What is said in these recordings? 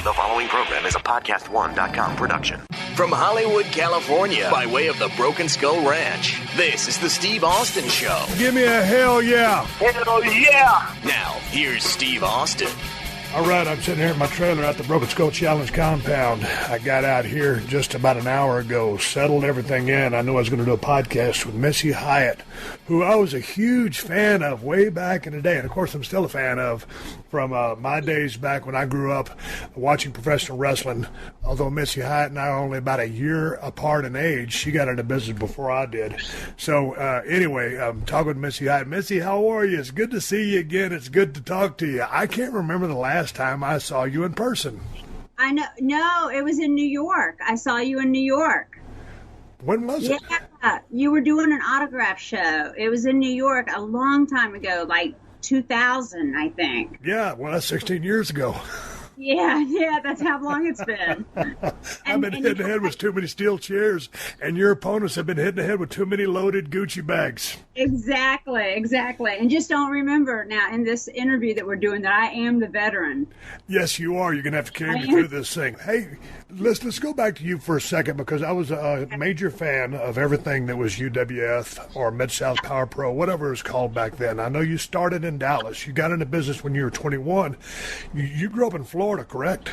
The following program is a PodcastOne.com production. From Hollywood, California, by way of the Broken Skull Ranch, this is the Steve Austin Show. Give me a hell yeah. Hell yeah. Now, here's Steve Austin. All right, I'm sitting here in my trailer at the Broken Skull Challenge compound. I got out here just about an hour ago, settled everything in. I knew I was going to do a podcast with Missy Hyatt, who I was a huge fan of way back in the day. And, of course, I'm still a fan of from my days back when I grew up watching professional wrestling. Although Missy Hyatt and I are only about a year apart in age, she got into business before I did. So, anyway, I'm talking with Missy Hyatt. Missy, how are you? It's good to see you again. It's good to talk to you. I can't remember the last time I saw you in person. I know. No, it was in New York. I saw you in New York. When was it? Yeah, you were doing an autograph show. It was in New York a long time ago, like 2000, I think. Yeah, well, that's 16 years ago. Yeah, that's how long it's been. I've been hitting the head with too many steel chairs, and your opponents have been hitting the head with too many loaded Gucci bags. Exactly. And just don't remember now in this interview that we're doing that I am the veteran. Yes, you are. You're going to have to carry me through this thing. Hey, let's go back to you for a second, because I was a major fan of everything that was UWF or Mid-South Power Pro, whatever it was called back then. I know you started in Dallas. You got into business when you were 21. You grew up in Florida, correct?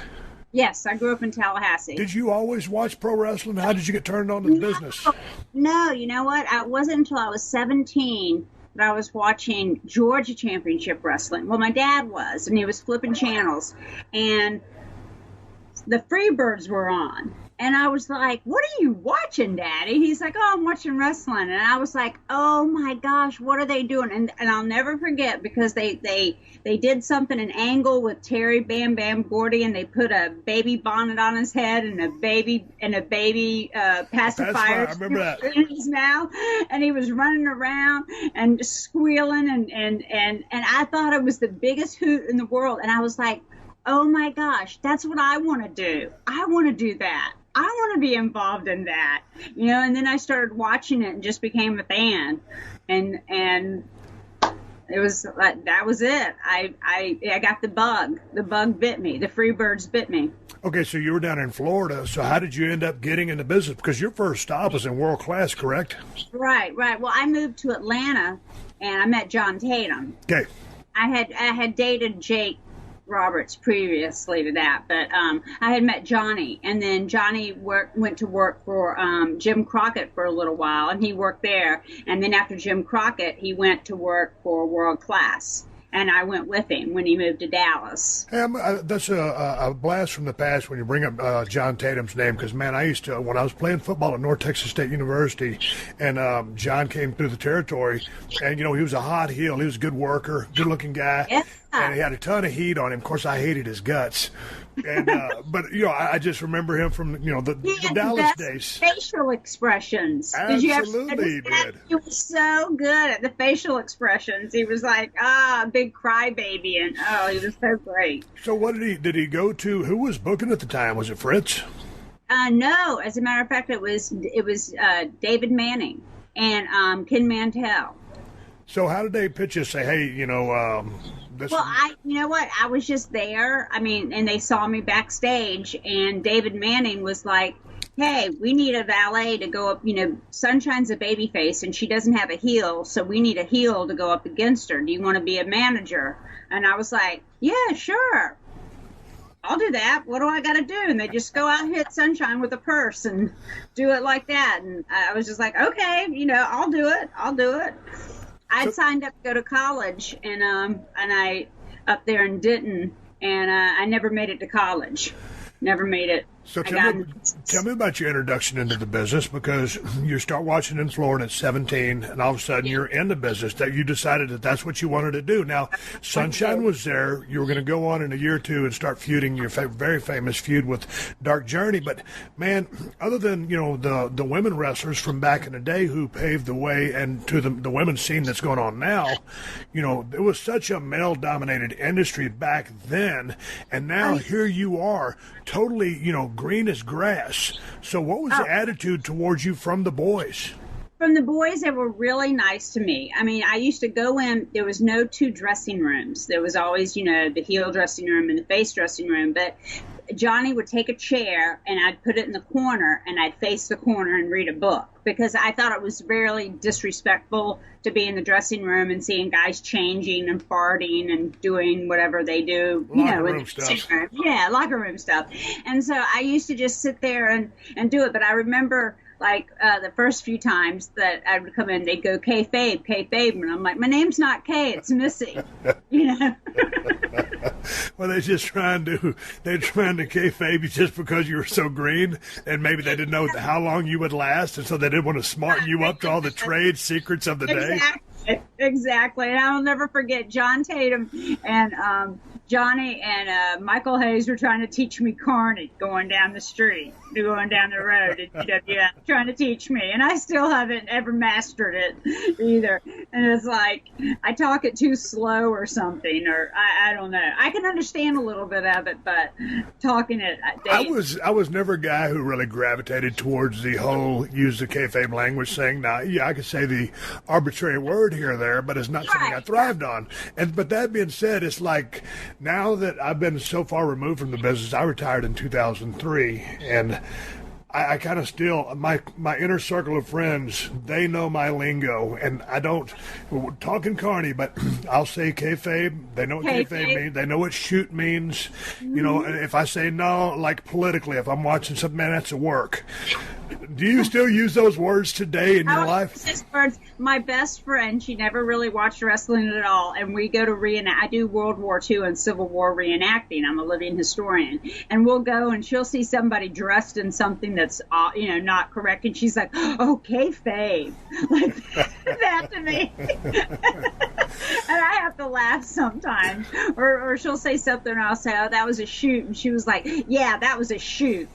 Yes, I grew up in Tallahassee. Did you always watch pro wrestling? How did you get turned on to the business? No, you know what? It wasn't until I was 17 that I was watching Georgia Championship Wrestling. Well, my dad was, and he was flipping channels, and the Freebirds were on. And I was like, what are you watching, Daddy? He's like, oh, I'm watching wrestling. And I was like, oh, my gosh, what are they doing? And I'll never forget, because they did something, an angle with Terry Bam Bam Gordy, and they put a baby bonnet on his head and a baby pacifier I remember that. in his mouth. And he was running around and just squealing. And I thought it was the biggest hoot in the world. And I was like, oh, my gosh, that's what I want to do. I want to do that. I want to be involved in that, and then I started watching it and just became a fan. And it was like, that was it. I got the bug. The bug bit me. The Freebirds bit me. Okay, so you were down in Florida. So how did you end up getting into business? Because your first stop was in World Class, correct? Right. Well, I moved to Atlanta, and I met John Tatum. Okay. I had dated Jake Roberts previously to that, but I had met Johnny, and then Johnny went to work for Jim Crockett for a little while, and he worked there. And then after Jim Crockett, he went to work for World Class, and I went with him when he moved to Dallas. Hey, that's a blast from the past when you bring up John Tatum's name, because, man, I used to, when I was playing football at North Texas State University, and John came through the territory, and, he was a hot heel. He was a good worker, good-looking guy. Yeah. And he had a ton of heat on him. Of course, I hated his guts. And but I just remember him from the Dallas days. Facial expressions. Absolutely, he did. He was so good at the facial expressions. He was like big crybaby, and he was so great. So what did he go to? Who was booking at the time? Was it Fritz? No, as a matter of fact, it was David Manning and Ken Mantell. So how did they pitch you? Say, hey, you know what? I was just there. I mean, and they saw me backstage, and David Manning was like, hey, we need a valet to go up. Sunshine's a baby face, and she doesn't have a heel, so we need a heel to go up against her. Do you want to be a manager? And I was like, yeah, sure. I'll do that. What do I got to do? And they just go out and hit Sunshine with a purse and do it like that. And I was just like, okay, I'll do it. I'd signed up to go to college, and I up there in Denton, and I never made it to college. Never made it. So tell me about your introduction into the business, because you start watching in Florida at 17, and all of a sudden you're in the business, that you decided that that's what you wanted to do. Now, Sunshine was there. You were going to go on in a year or two and start feuding your very famous feud with Dark Journey. But, man, other than, the women wrestlers from back in the day who paved the way and to the women's scene that's going on now, it was such a male-dominated industry back then, and now here you are, totally, green as grass. So what was the attitude towards you from the boys? From the boys, they were really nice to me. I mean, I used to go in, there was no two dressing rooms. There was always, the heel dressing room and the face dressing room. But Johnny would take a chair and I'd put it in the corner and I'd face the corner and read a book, because I thought it was really disrespectful to be in the dressing room and seeing guys changing and farting and doing whatever they do, locker room stuff. Yeah, locker room stuff. And so I used to just sit there and do it. But I remember, like, the first few times that I would come in, they'd go, kayfabe, kayfabe. And I'm like, my name's not Kay, it's Missy. Well, they're trying to kayfabe you just because you were so green, and maybe they didn't know how long you would last, and so they didn't want to smarten you up to all the trade secrets of the day. Exactly. And I'll never forget John Tatum and Johnny and Michael Hayes were trying to teach me carnage going down the road at UWF, trying to teach me. And I still haven't ever mastered it either. And it's like, I talk it too slow or something, or I don't know. I can understand a little bit of it, but talking it. I was never a guy who really gravitated towards the whole use the kayfabe language thing. Now, yeah, I could say the arbitrary word here or there, but it's not something I thrived on. But that being said, it's like, now that I've been so far removed from the business, I retired in 2003, and I kind of still, my inner circle of friends, they know my lingo, and I don't talk in carny, but I'll say kayfabe. They know what kayfabe means. They know what shoot means. Mm-hmm. You know, if I say no, like politically, if I'm watching something, man, that's a work. Do you still use those words today in your life? Words. My best friend, she never really watched wrestling at all, and we go to reenact. I do World War II and Civil War reenacting. I'm a living historian, and we'll go and she'll see somebody dressed in something that's not correct, and she's like, "Oh, kayfabe," like that to me. And I have to laugh sometimes, or she'll say something, and I'll say, "Oh, that was a shoot," and she was like, "Yeah, that was a shoot,"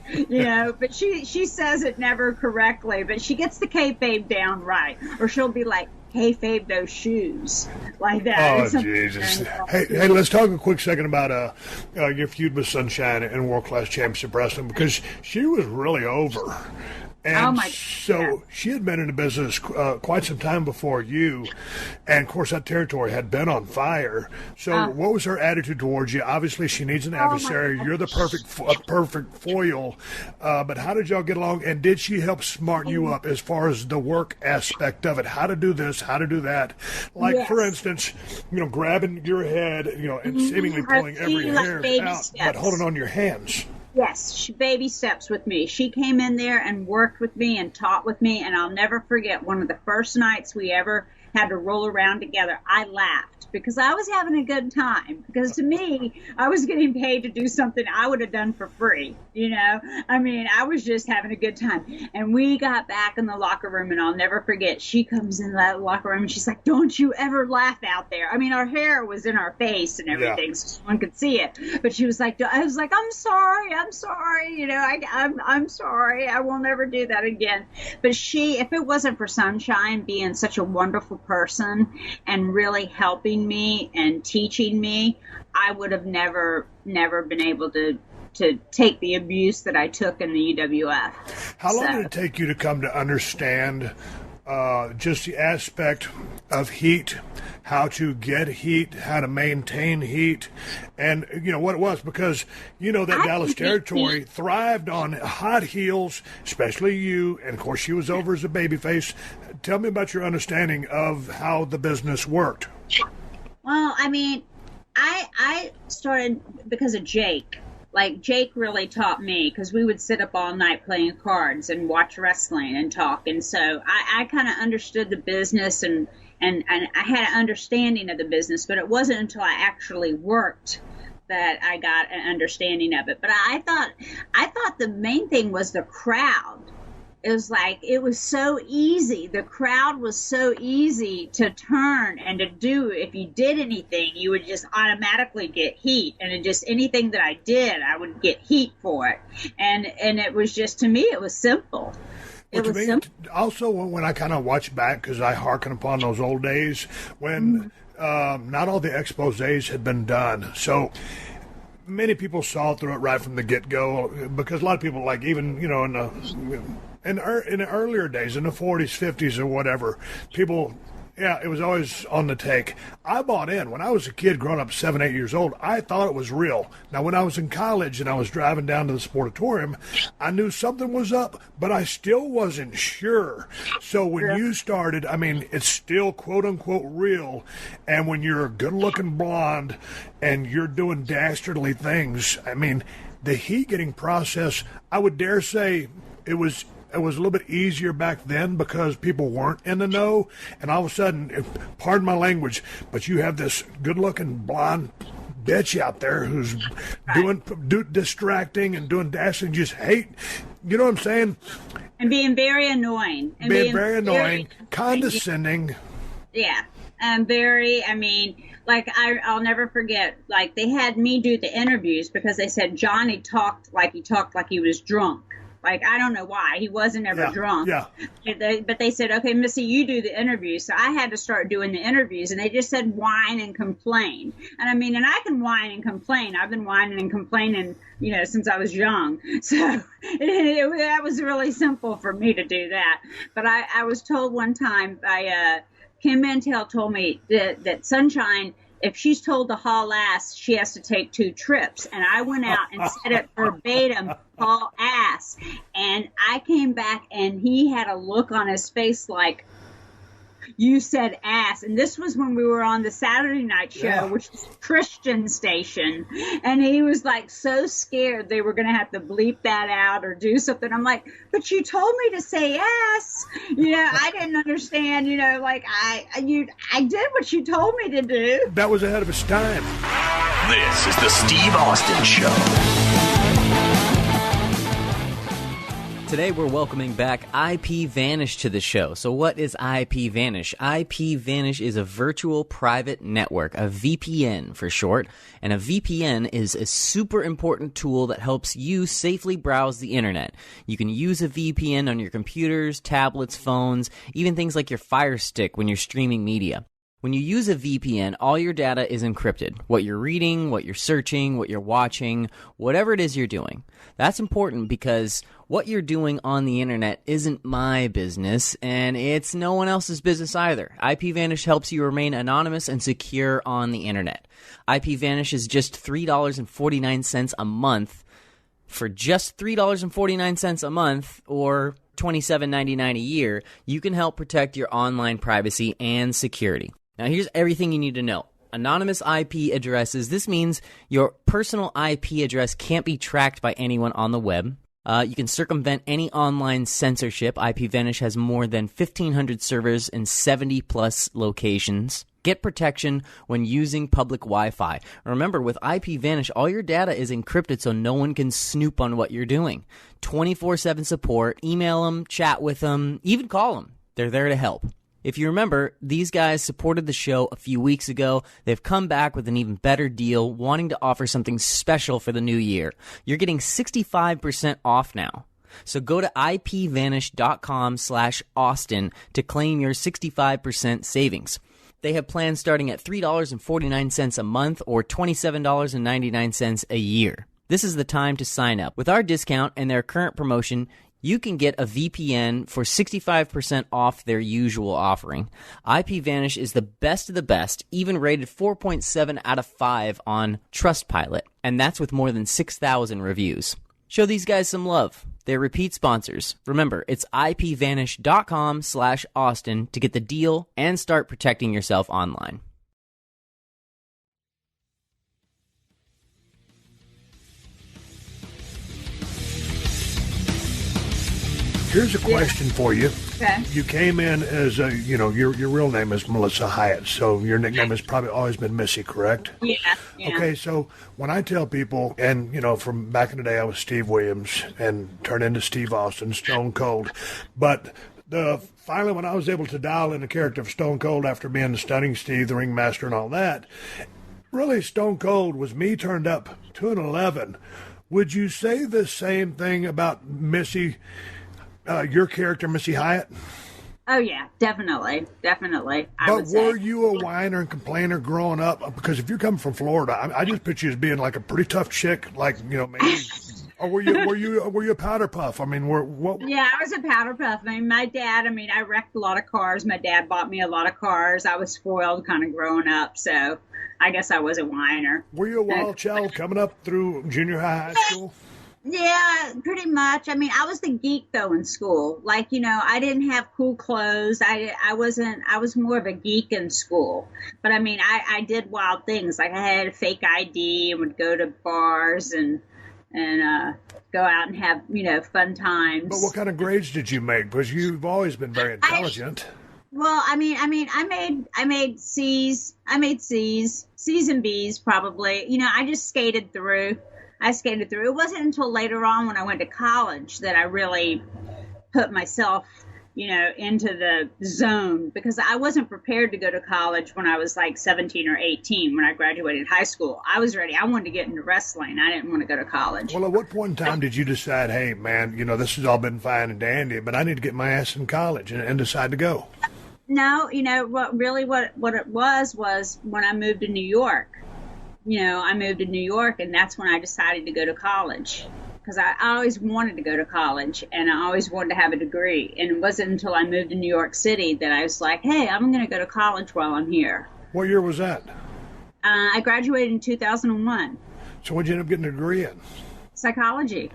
But she says it never correctly, but she gets the kayfabe down right, or she'll be like, kayfabe those shoes, like that. Oh, Jesus. Hey, let's talk a quick second about your feud with Sunshine and World Class Championship Wrestling, because she was really over. And she had been in the business quite some time before you, and of course that territory had been on fire. So what was her attitude towards you? Obviously she needs an adversary. You're the perfect foil. But how did y'all get along? And did she help smarten you up as far as the work aspect of it? How to do this? How to do that? Like for instance, grabbing your head, and seemingly pulling every hair out, but holding on your hands. Yes, baby steps with me. She came in there and worked with me and taught with me, and I'll never forget one of the first nights we ever had to roll around together. I laughed because I was having a good time, because to me, I was getting paid to do something I would have done for free, I mean, I was just having a good time. And we got back in the locker room, and I'll never forget, she comes in that locker room and she's like, "Don't you ever laugh out there." I mean, our hair was in our face and everything, so one could see it. But she was like, I'm sorry, I'm sorry, I'm sorry, I will never do that again. But if it wasn't for Sunshine being such a wonderful person and really helping me and teaching me, I would have never been able to take the abuse that I took in the UWF. How long did it take you to come to understand just the aspect of heat, how to get heat, how to maintain heat, and what it was? Because that Dallas territory thrived on hot heels, especially you, and of course she was over as a babyface. Tell me about your understanding of how the business worked. Well, I mean, I started because of Jake. Like, Jake really taught me, because we would sit up all night playing cards and watch wrestling and talk. And so I kind of understood the business and I had an understanding of the business, but it wasn't until I actually worked that I got an understanding of it. But I thought the main thing was the crowd. It was like, it was so easy. The crowd was so easy to turn and to do. If you did anything, you would just automatically get heat. And anything that I did, I would get heat for it. And it was just, to me, it was simple. Also, when I kind of watch back, because I hearken upon those old days, when not all the exposés had been done. So many people saw through it right from the get-go, because a lot of people, like, even, in the earlier days, in the 40s, 50s, or whatever, people Yeah, it was always on the take. I bought in. When I was a kid growing up 7, 8 years old, I thought it was real. Now, when I was in college and I was driving down to the Sportatorium, I knew something was up, but I still wasn't sure. So when you started, I mean, it's still quote-unquote real. And when you're a good-looking blonde and you're doing dastardly things, I mean, the heat getting processed, I would dare say it was a little bit easier back then because people weren't in the know, and all of a sudden, pardon my language, but you have this good-looking blonde bitch out there who's doing distracting and doing dashing, just hate. You know what I'm saying? And being very annoying. And being very annoying, condescending. Yeah, I mean, like, I'll never forget, like, they had me do the interviews because they said Johnny talked like he was drunk. Like, I don't know why. He wasn't ever drunk. Yeah. But they said, okay, Missy, you do the interviews. So I had to start doing the interviews. And they just said whine and complain. And I mean, and I can whine and complain. I've been whining and complaining, since I was young. So that was really simple for me to do that. But I was told one time by Kim Mantell told me that Sunshine, if she's told to haul ass, she has to take 2 trips. And I went out and said it verbatim, haul ass. And I came back and he had a look on his face like, you said ass. And this was when we were on the Saturday night show, which is a Christian station. And he was like so scared they were going to have to bleep that out or do something. I'm like, but you told me to say ass. I didn't understand, like I did what you told me to do. That was ahead of its time. This is the Steve Austin Show. Today we're welcoming back IP Vanish to the show. So what is IP Vanish? IP Vanish is a virtual private network, a VPN for short. And a VPN is a super important tool that helps you safely browse the internet. You can use a VPN on your computers, tablets, phones, even things like your Fire Stick when you're streaming media. When you use a VPN, all your data is encrypted. What you're reading, what you're searching, what you're watching, whatever it is you're doing. That's important because what you're doing on the internet isn't my business, and it's no one else's business either. IP Vanish helps you remain anonymous and secure on the internet. IP Vanish is just $3.49 a month. For just $3.49 a month, or $27.99 a year, you can help protect your online privacy and security. Now, here's everything you need to know. Anonymous IP addresses. This means your personal IP address can't be tracked by anyone on the web. You can circumvent any online censorship. IP Vanish has more than 1,500 servers in 70-plus locations. Get protection when using public Wi-Fi. Remember, with IP Vanish, all your data is encrypted so no one can snoop on what you're doing. 24/7 support. Email them, chat with them, even call them. They're there to help. If you remember, these guys supported the show a few weeks ago. They've come back with an even better deal, wanting to offer something special for the new year. You're getting 65% off now. So go to ipvanish.com/Austin to claim your 65% savings. They have plans starting at $3.49 a month or $27.99 a year. This is the time to sign up. With our discount and their current promotion, you can get a VPN for 65% off their usual offering. IP Vanish is the best of the best, even rated 4.7 out of 5 on Trustpilot, and that's with more than 6,000 reviews. Show these guys some love. They're repeat sponsors. Remember, it's ipvanish.com/Austin to get the deal and start protecting yourself online. Here's a question for you. Okay. You came in as your real name is Melissa Hyatt, so your nickname has probably always been Missy, correct? Yeah. Okay, so when I tell people, and from back in the day I was Steve Williams and turned into Steve Austin, Stone Cold, but finally when I was able to dial in the character of Stone Cold after being the Stunning Steve, the Ringmaster and all that, really Stone Cold was me turned up to an 11. Would you say the same thing about Missy? Your character, Missy Hyatt? Oh, yeah, definitely. But were you a whiner and complainer growing up? Because if you're coming from Florida, I just picture you as being like a pretty tough chick, like, maybe Or were you a powder puff? I mean, what? Yeah, I was a powder puff. I mean, my dad. I mean, I wrecked a lot of cars. My dad bought me a lot of cars. I was spoiled, kind of growing up, so I guess I was a whiner. Were you a wild child coming up through junior high school? Yeah, pretty much. I mean, I was the geek though in school. Like, I didn't have cool clothes. I was more of a geek in school. But I mean, I did wild things. Like I had a fake ID and would go to bars and go out and have, fun times. But what kind of grades did you make? Because you've always been very intelligent. I made C's. I made C's and B's probably. I just skated through. It wasn't until later on when I went to college that I really put myself, into the zone, because I wasn't prepared to go to college when I was like 17 or 18 when I graduated high school. I was ready. I wanted to get into wrestling. I didn't want to go to college. Well, at what point in time did you decide, hey, man, this has all been fine and dandy, but I need to get my ass in college and decide to go? No, what it was when I moved to New York. I moved to New York, and that's when I decided to go to college, because I always wanted to go to college, and I always wanted to have a degree. And it wasn't until I moved to New York City that I was like, hey, I'm going to go to college while I'm here. What year was that? I graduated in 2001. So what did you end up getting a degree in? Psychology.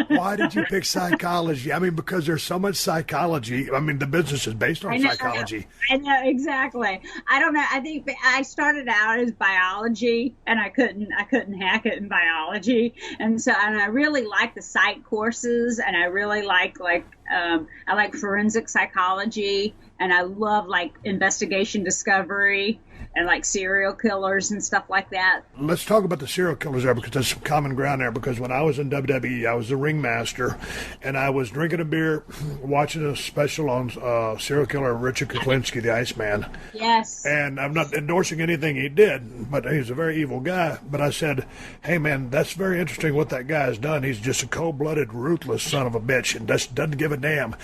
Why did you pick psychology? I mean, because there's so much psychology. I mean, the business is based on psychology. I know, exactly. I don't know. I think I started out as biology, and I couldn't hack it in biology. And I really like the psych courses, and I really like I like forensic psychology, and I love like investigation discovery and like serial killers and stuff like that. Let's talk about the serial killers there, because there's some common ground there. Because when I was in WWE, I was the ringmaster, and I was drinking a beer, watching a special on serial killer Richard Kuklinski, the Iceman. Yes. And I'm not endorsing anything he did, but he's a very evil guy. But I said, hey, man, that's very interesting what that guy has done. He's just a cold-blooded, ruthless son of a bitch and just doesn't give a damn.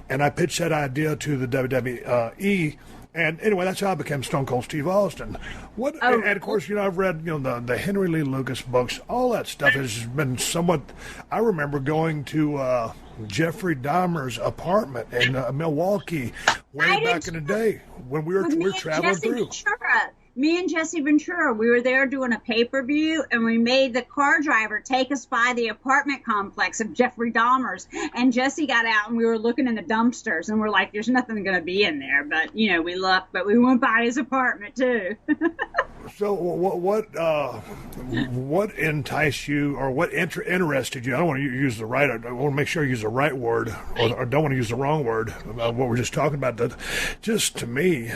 And I pitched that idea to the WWE. And anyway, that's how I became Stone Cold Steve Austin. And of course, I've read, the Henry Lee Lucas books. All that stuff has been somewhat. I remember going to Jeffrey Dahmer's apartment in Milwaukee way back in the day when we were traveling through. Me and Jesse Ventura, we were there doing a pay-per-view, and we made the car driver take us by the apartment complex of Jeffrey Dahmer's. And Jesse got out, and we were looking in the dumpsters, and we're like, there's nothing going to be in there. But, we looked, but we went by his apartment, too. So what enticed you, or what interested you? I don't want to use the right. I want to make sure I use the right word, or don't want to use the wrong word. What we're just talking about. That just to me,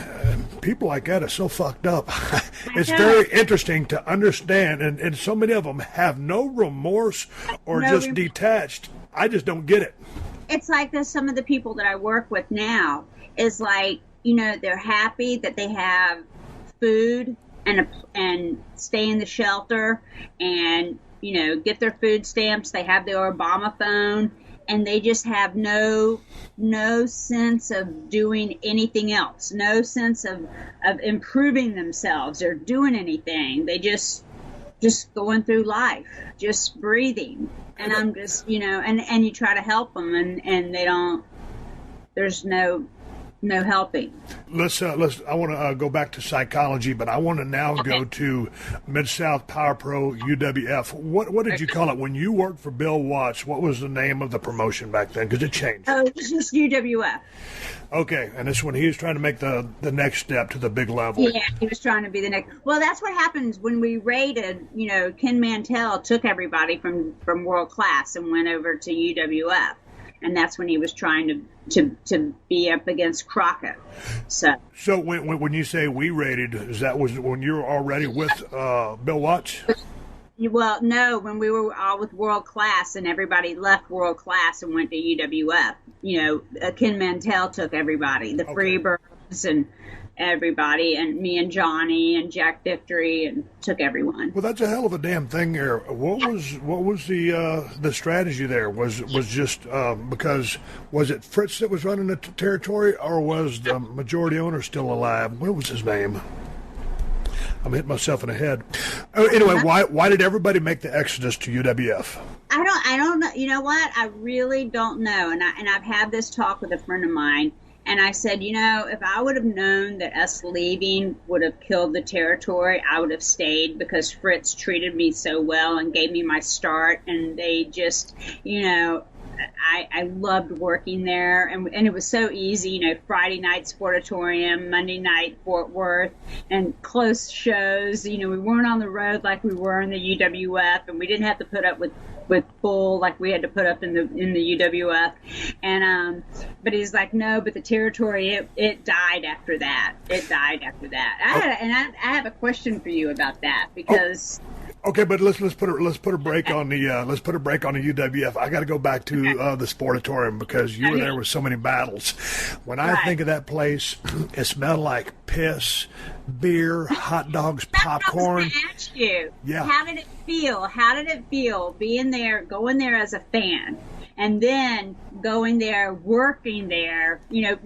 people like that are so fucked up. It's very interesting to understand, and so many of them have no remorse or just detached. I just don't get it. It's like some of the people that I work with now is like, they're happy that they have food and stay in the shelter and, get their food stamps. They have their Obama phone, and they just have no sense of doing anything else, no sense of improving themselves or doing anything. They just going through life, just breathing. And I'm just, and you try to help them, and they don't, there's no helping. I want to go back to psychology, but I want to now go to Mid-South Power Pro UWF. What did you call it when you worked for Bill Watts? What was the name of the promotion back then? Because it changed. Oh, it was just UWF. Okay, and this when he was trying to make the next step to the big level. Yeah, he was trying to be the next. Well, that's what happens when we raided. Ken Mantell took everybody from World Class and went over to UWF. And that's when he was trying to be up against Crockett. So when you say we raided, was when you were already with Bill Watts? Well, no, when we were all with World Class and everybody left World Class and went to UWF. Ken Mantell took everybody, the Freebirds and everybody, and me and Johnny and Jack Victory, and took everyone. Well, that's a hell of a damn thing there. What was the strategy there? Was just because was it Fritz that was running the territory, or was the majority owner still alive? What was his name? I'm hitting myself in the head. Anyway, why did everybody make the exodus to UWF? I don't know. You know what? I really don't know. And I've had this talk with a friend of mine. And I said, if I would have known that us leaving would have killed the territory, I would have stayed, because Fritz treated me so well and gave me my start. And they just, I loved working there. And it was so easy, Friday night Sportatorium, Monday night Fort Worth, and close shows. We weren't on the road like we were in the UWF, and we didn't have to put up with bull like we had to put up in the UWF. And but he's like, no, but the territory, it died after that. I have a question for you about that, because okay, but let's put a break on the UWF. I got to go back to the Sportatorium, because you were there with so many battles. When I think of that place, it smelled like piss, beer, hot dogs, popcorn. I was going to ask you, yeah. How did it feel? How did it feel being there, going there as a fan, and then going there, working there,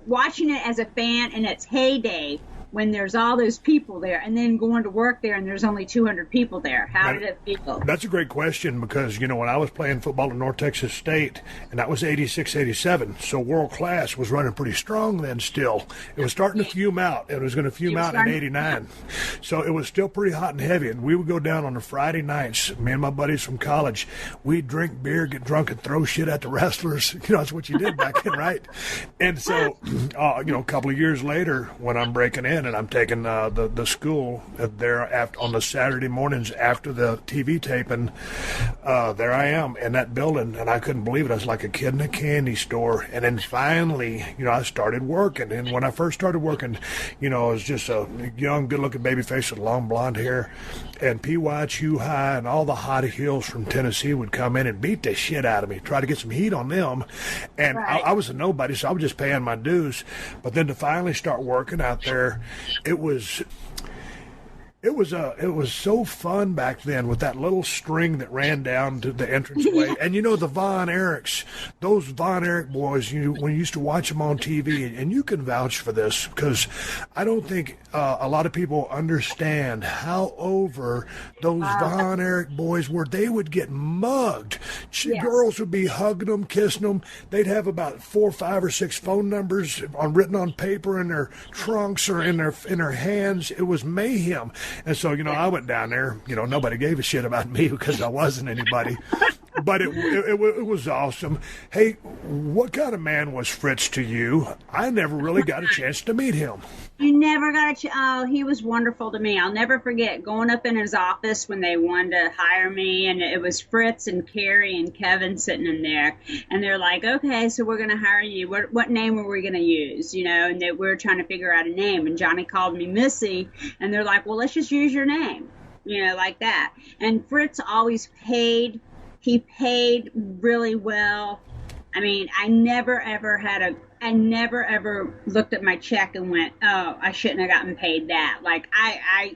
watching it as a fan in its heyday, when there's all those people there, and then going to work there and there's only 200 people there? How did it feel? That's a great question, because, when I was playing football at North Texas State, and that was 86, 87, so world class was running pretty strong then still. It was starting to fume out. It was going to fume out in 89. So it was still pretty hot and heavy, and we would go down on the Friday nights, me and my buddies from college, we'd drink beer, get drunk, and throw shit at the wrestlers. That's what you did back then, right? And so, a couple of years later, when I'm breaking in, and I'm taking the school there on the Saturday mornings after the TV taping. There I am in that building, and I couldn't believe it. I was like a kid in a candy store. And then finally, I started working. And when I first started working, I was just a young, good-looking baby face with long blonde hair. And P.Y. Chew High and all the hottie heels from Tennessee would come in and beat the shit out of me, try to get some heat on them. And right. I was a nobody, so I was just paying my dues. But then to finally start working out there, it was so fun back then, with that little string that ran down to the entranceway. And the Von Erichs, those Von Erich boys, when you used to watch them on TV, and you can vouch for this, because I don't think a lot of people understand how over those Von Erich boys were. They would get mugged. Yes. Girls would be hugging them, kissing them. They'd have about 4, 5, or 6 phone numbers written on paper in their trunks or in their hands. It was mayhem. And so, I went down there. Nobody gave a shit about me because I wasn't anybody. But it was awesome. Hey, what kind of man was Fritz to you? I never really got a chance to meet him. You never got a chance? Oh, he was wonderful to me. I'll never forget going up in his office when they wanted to hire me, and it was Fritz and Carrie and Kevin sitting in there. And they're like, okay, so we're going to hire you. What name were we going to use? And we were trying to figure out a name. And Johnny called me Missy, and they're like, well, let's just use your name, like that. And Fritz always paid. He paid really well. I mean, I never ever looked at my check and went, oh, I shouldn't have gotten paid that. Like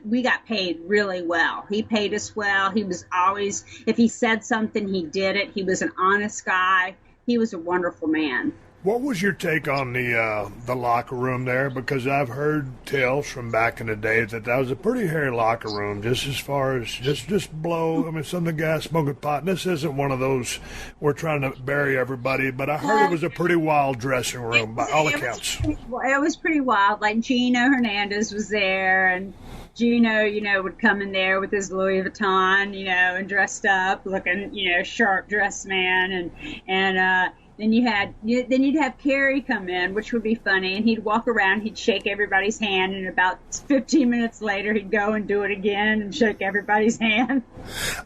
we got paid really well. He paid us well. He was always, if he said something, he did it. He was an honest guy. He was a wonderful man. What was your take on the locker room there? Because I've heard tales from back in the day that was a pretty hairy locker room, just as far as just blow. I mean, some of the guys smoking pot. And this isn't one of those we're trying to bury everybody, but I heard it was a pretty wild dressing room by all accounts. It was pretty wild. Like Gino Hernandez was there, and Gino, would come in there with his Louis Vuitton, and dressed up, looking, sharp dressed man, and then you'd have Carrie come in, which would be funny, and he'd walk around, he'd shake everybody's hand, and about 15 minutes later, he'd go and do it again and shake everybody's hand.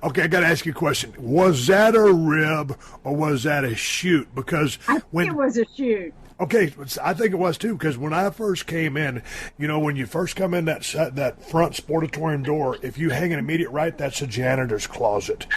Okay, I got to ask you a question. Was that a rib or was that a shoot? Because I think it was a shoot. Okay, I think it was too, because when I first came in, when you first come in that front Sportatorium door, if you hang an immediate right, that's a janitor's closet.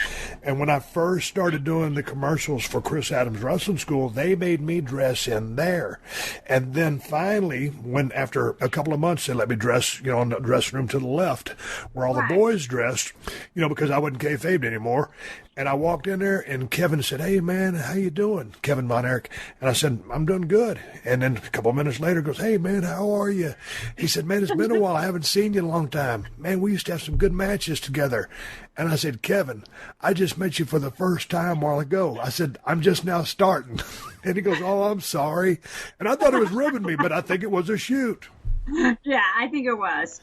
And when I first started doing the commercials for Chris Adams Wrestling School, they made me dress in there. And then finally, after a couple of months, they let me dress, in the dressing room to the left, where all the boys dressed, because I wasn't kayfabed anymore. And I walked in there, and Kevin said, "Hey, man, how you doing?" Kevin Von Erich. And I said, "I'm doing good." And then a couple of minutes later goes, "Hey, man, how are you?" He said, "Man, it's been a while. I haven't seen you in a long time. Man, we used to have some good matches together." And I said, "Kevin, I just met you for the first time a while ago." I said, "I'm just now starting." And he goes, "Oh, I'm sorry." And I thought it was ribbing me, but I think it was a shoot. Yeah, I think it was.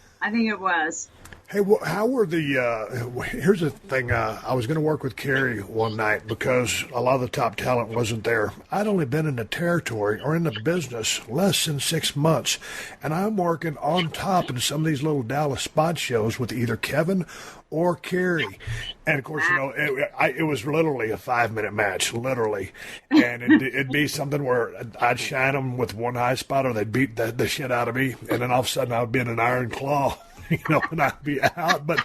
Hey, how were here's the thing. I was going to work with Kerry one night because a lot of the top talent wasn't there. I'd only been in the territory or in the business less than 6 months, and I'm working on top in some of these little Dallas spot shows with either Kevin or Kerry. And, of course, it was literally a 5-minute match, literally. And it'd be something where I'd shine them with one high spot or they'd beat the shit out of me, and then all of a sudden I'd be in an iron claw. And I'd be out. But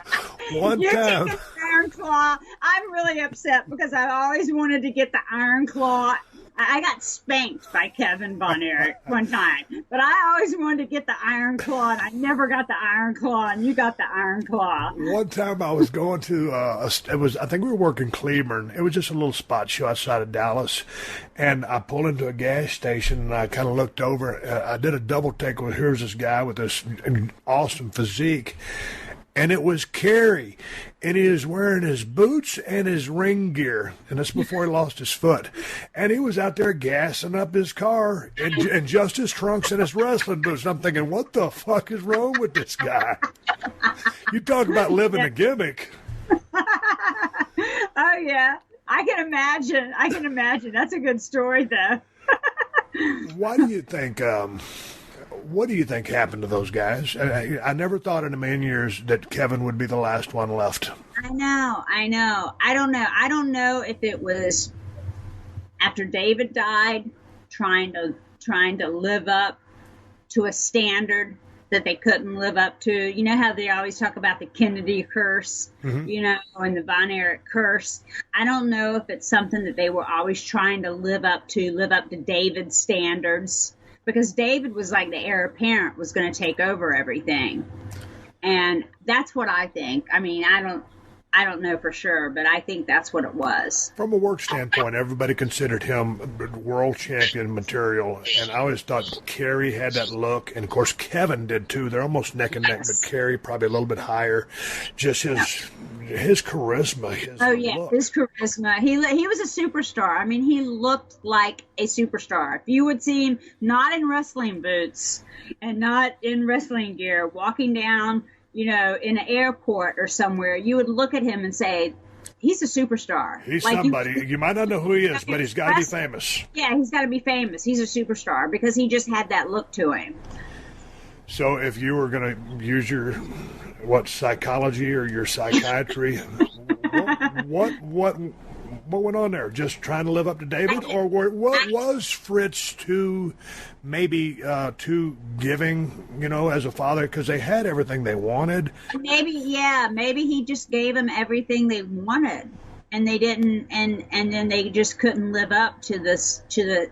one time, iron claw. I'm really upset because I always wanted to get the iron claw. I got spanked by Kevin Von Erich one time, but I always wanted to get the iron claw, and I never got the iron claw, and you got the iron claw. One time I was going to, I think we were working Cleburne. It was just a little spot show outside of Dallas, and I pulled into a gas station, and I kind of looked over. I did a double take with, here's this guy with this awesome physique. And it was Kerry, and he was wearing his boots and his ring gear, and that's before he lost his foot. And he was out there gassing up his car in just his trunks and his wrestling boots. And I'm thinking, what the fuck is wrong with this guy? You talk about living a gimmick. Oh, yeah. I can imagine. That's a good story, though. Why do you think... what do you think happened to those guys? I never thought in a million years that Kevin would be the last one left. I know. I don't know if it was after David died, trying to live up to a standard that they couldn't live up to. You know how they always talk about the Kennedy curse, mm-hmm. And the Von Erich curse. I don't know if it's something that they were always trying to live up to David's standards. Because David was like the heir apparent, was going to take over everything. And that's what I think. I mean, I don't know for sure, but I think that's what it was. From a work standpoint, everybody considered him world champion material. And I always thought Kerry had that look. And, of course, Kevin did, too. They're almost neck and neck, but Kerry probably a little bit higher. Just his charisma. His charisma. He was a superstar. I mean, he looked like a superstar. If you would see him not in wrestling boots and not in wrestling gear, walking down, in an airport or somewhere, you would look at him and say, he's a superstar. He's like somebody. You might not know who he is, but he's got to be famous. Yeah, he's got to be famous. He's a superstar because he just had that look to him. So if you were going to use your, psychology or your psychiatry, what went on there? Just trying to live up to David? Or what was Fritz too giving, as a father? Because they had everything they wanted. Maybe he just gave them everything they wanted. And they didn't, and then they just couldn't live up to the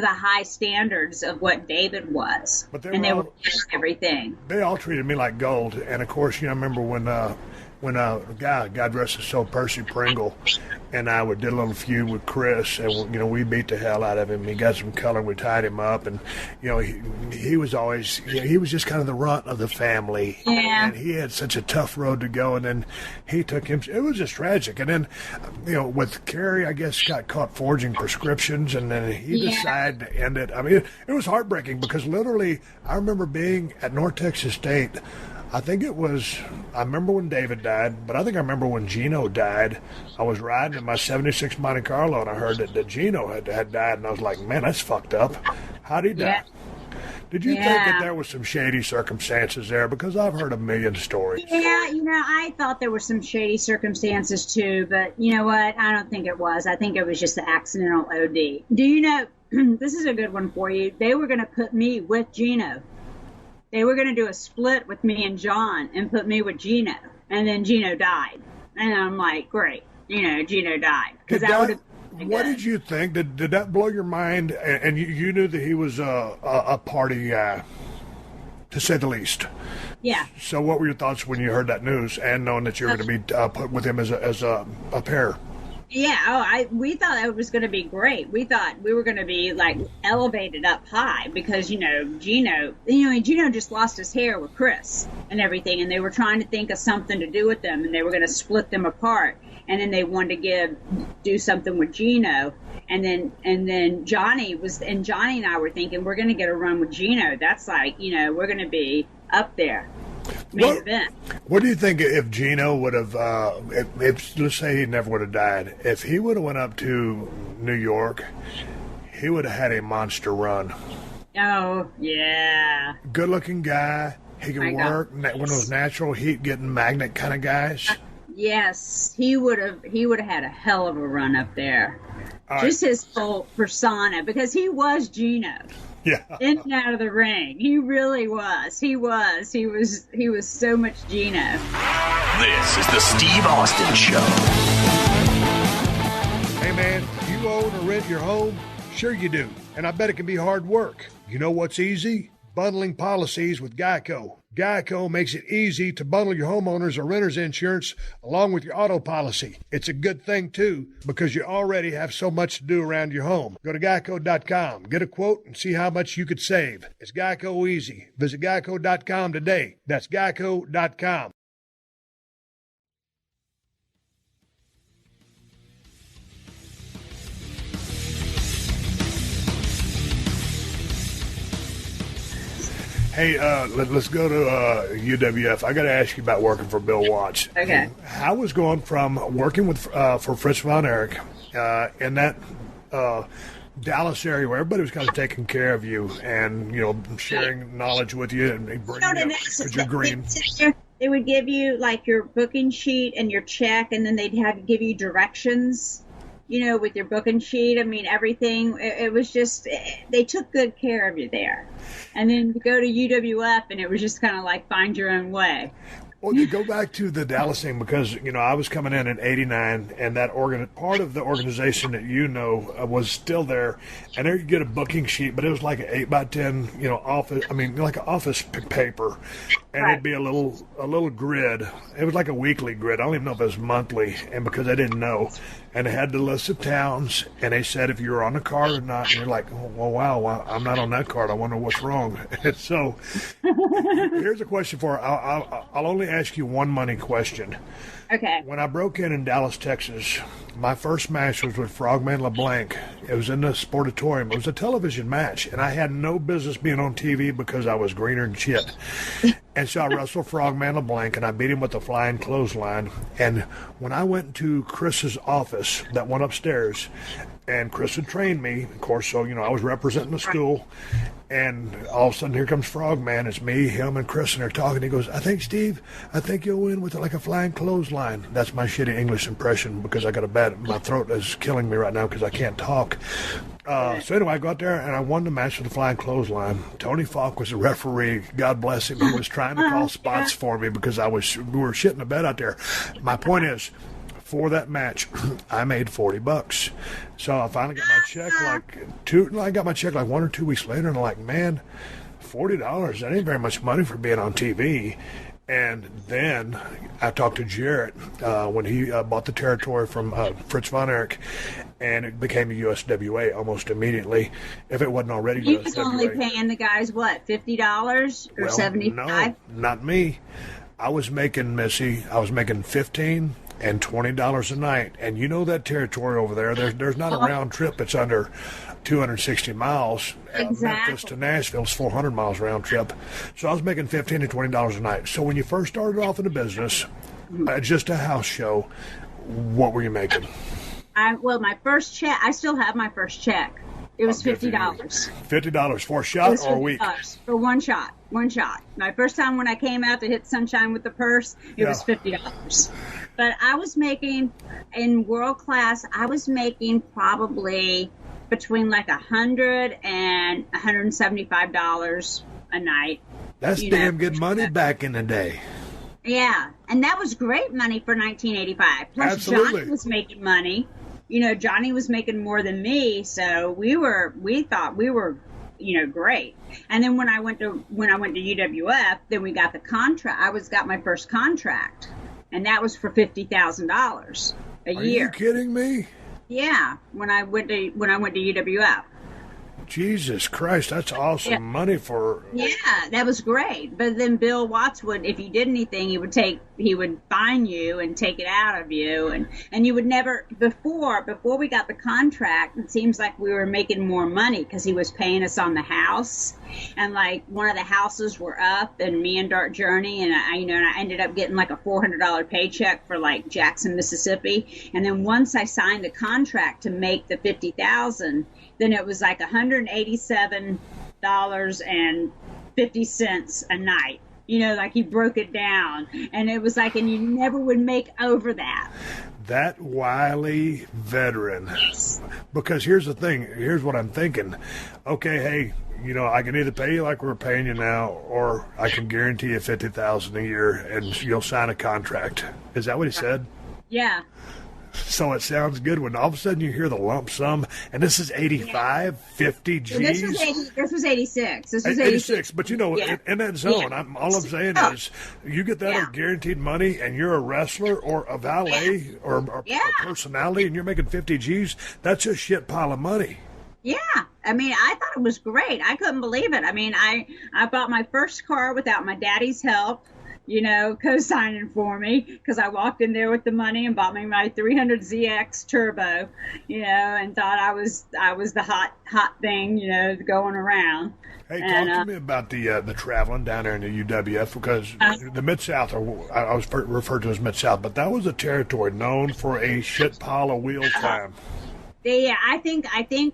high standards of what David was. But they were everything. They all treated me like gold. And of course, I remember when God rest his soul, Percy Pringle, and I did a little feud with Chris, and we beat the hell out of him. He got some color, and we tied him up, and he was always he was just kind of the runt of the family, and he had such a tough road to go, and then he took him. It was just tragic, and then with Kerry, I guess got caught forging prescriptions, and then he decided to end it. I mean, it was heartbreaking because literally, I remember being at North Texas State. I remember when David died, but I think I remember when Gino died. I was riding in my 76 Monte Carlo, and I heard that Gino had died, and I was like, man, that's fucked up. How'd he die? Did you think that there was some shady circumstances there? Because I've heard a million stories. Yeah, I thought there were some shady circumstances too, but you know what? I don't think it was. I think it was just an accidental OD. Do you know, this is a good one for you. They were going to put me with Gino. They were going to do a split with me and John and put me with Gino. And then Gino died. And I'm like, great. Gino died. What did you think? Did that blow your mind? And you knew that he was a party guy, to say the least. Yeah. So what were your thoughts when you heard that news and knowing that you were going to be put with him as a pair? We thought it was going to be great. We thought we were going to be like elevated up high because, Gino just lost his hair with Chris and everything. And they were trying to think of something to do with them, and they were going to split them apart. And then they wanted to do something with Gino. And then Johnny and I were thinking, we're going to get a run with Gino. That's like, we're going to be up there. Main event. What do you think if Gino would have, if let's say he never would have died, if he would have went up to New York, he would have had a monster run. Oh, yeah. Good-looking guy. He could work. One of those natural heat-getting magnet kind of guys. Yes, he would have had a hell of a run up there. Just his whole persona, because he was Gino. Yeah. In and out of the ring. He really was. He was so much Gino. This is the Steve Austin Show. Hey man, you own or rent your home? Sure you do. And I bet it can be hard work. You know what's easy? Bundling policies with Geico. Geico makes it easy to bundle your homeowners or renters insurance along with your auto policy. It's a good thing, too, because you already have so much to do around your home. Go to geico.com, get a quote, and see how much you could save. It's Geico easy. Visit geico.com today. That's geico.com. Hey, let's go to UWF. I got to ask you about working for Bill Watts. Okay. How was going from working with for Fritz Von Erich in that Dallas area where everybody was kind of taking care of you and sharing knowledge with you and bringing you up because you're green. They would give you like your booking sheet and your check, and then they'd give you directions. With your booking sheet, everything. It was just, they took good care of you there. And then to go to UWF, and it was just kind of like find your own way. Well, to go back to the Dallas thing, because, I was coming in '89, and that part of the organization that was still there, and there you get a booking sheet, but it was like an 8x10, office, like an office paper, and It'd be a little grid. It was like a weekly grid. I don't even know if it was monthly, and because I didn't know, and it had the list of towns, and they said if you were on the card or not, and you're like, well, wow, I'm not on that card. I wonder what's wrong. And so here's a question for her. I'll only ask you one money question. Okay. When I broke in Dallas, Texas, my first match was with Frogman LeBlanc. It was in the Sportatorium. It was a television match, and I had no business being on TV because I was greener than shit. And so I wrestled Frogman LeBlanc, and I beat him with the flying clothesline. And when I went to Chris's office that went upstairs, and Chris had trained me, of course, so, I was representing the school. And all of a sudden, here comes Frogman. It's me, him, and Chris, and they're talking. He goes, I think you'll win with like a flying clothesline. That's my shitty English impression because I got my throat is killing me right now because I can't talk. So anyway, I go out there, and I won the match with the flying clothesline. Tony Falk was the referee. God bless him. He was trying to call spots for me because we were shitting the bed out there. My point is, for that match, I made $40. So I finally got my check I got my check like 1 or 2 weeks later, and I'm like, man, $40, that ain't very much money for being on TV. And then I talked to Jarrett when he bought the territory from Fritz Von Erich, and it became a USWA almost immediately, if it wasn't already he USWA. Was only paying the guys, what, $50 or $75? No, not me. I was making $15 and $20 a night. And that territory over there, there's not a round trip that's under 260 miles. Exactly. Memphis to Nashville is 400 miles round trip. So I was making $15 and $20 a night. So when you first started off in the business, just a house show, what were you making? My first check, I still have my first check. It was $50. $50 for a shot or a week? For one shot. My first time when I came out to hit Sunshine with the purse, it was $50. But I was making, in world class, probably between like $100 and $175 a night. That's damn good money back in the day. Yeah, and that was great money for 1985. Plus, absolutely. Johnny was making money. Johnny was making more than me, so we thought we were, great. And then when I went to UWF, then we got the contract. Got my first contract, and that was for $50,000. a year. Are you kidding me? Yeah, when I went to UWF. Jesus Christ, that's awesome money for... Yeah, that was great. But then Bill Watts would, if you did anything, he would fine you and take it out of you. And you would never, before we got the contract, it seems like we were making more money because he was paying us on the house. And like one of the houses were up and me and Dark Journey, and I ended up getting like a $400 paycheck for like Jackson, Mississippi. And then once I signed the contract to make the $50,000, then it was like $187.50 a night. Like he broke it down. And it was like, and you never would make over that. That wily veteran. Yes. Because here's the thing. Here's what I'm thinking. Okay, hey, I can either pay you like we're paying you now, or I can guarantee you $50,000 a year and you'll sign a contract. Is that what he said? Yeah. So it sounds good when all of a sudden you hear the lump sum, and this is 85, 50 G's. Well, this was 86. This was 86. But in that zone, all I'm saying is you get that guaranteed money, and you're a wrestler or a valet or a personality, and you're making 50 G's. That's a shit pile of money. Yeah. I mean, I thought it was great. I couldn't believe it. I mean, I bought my first car without my daddy's help. Co-signing for me because I walked in there with the money and bought me my 300ZX Turbo, and thought I was the hot thing, going around. Hey, talk to me about the traveling down there in the UWF, because the Mid-South, I was referred to as Mid-South, but that was a territory known for a shit pile of wheel time. Yeah, I think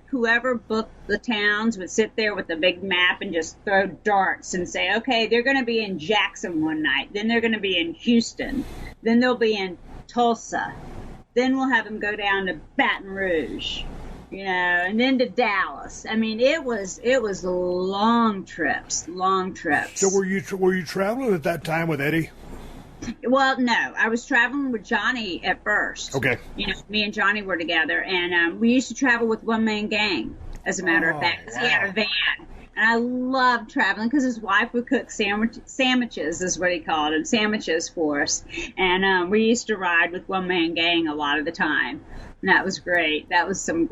whoever booked the towns would sit there with a big map and just throw darts and say, okay, they're going to be in Jackson one night, then they're going to be in Houston, then they'll be in Tulsa, then we'll have them go down to Baton Rouge, and then to Dallas. I mean, it was long trips. So were you traveling at that time with Eddie? Well, no, I was traveling with Johnny at first. Okay. Me and Johnny were together, and we used to travel with One Man Gang, as a matter of fact, because he had a van. And I loved traveling because his wife would cook sandwiches, is what he called them, sandwiches for us. And we used to ride with One Man Gang a lot of the time. And that was great. That was some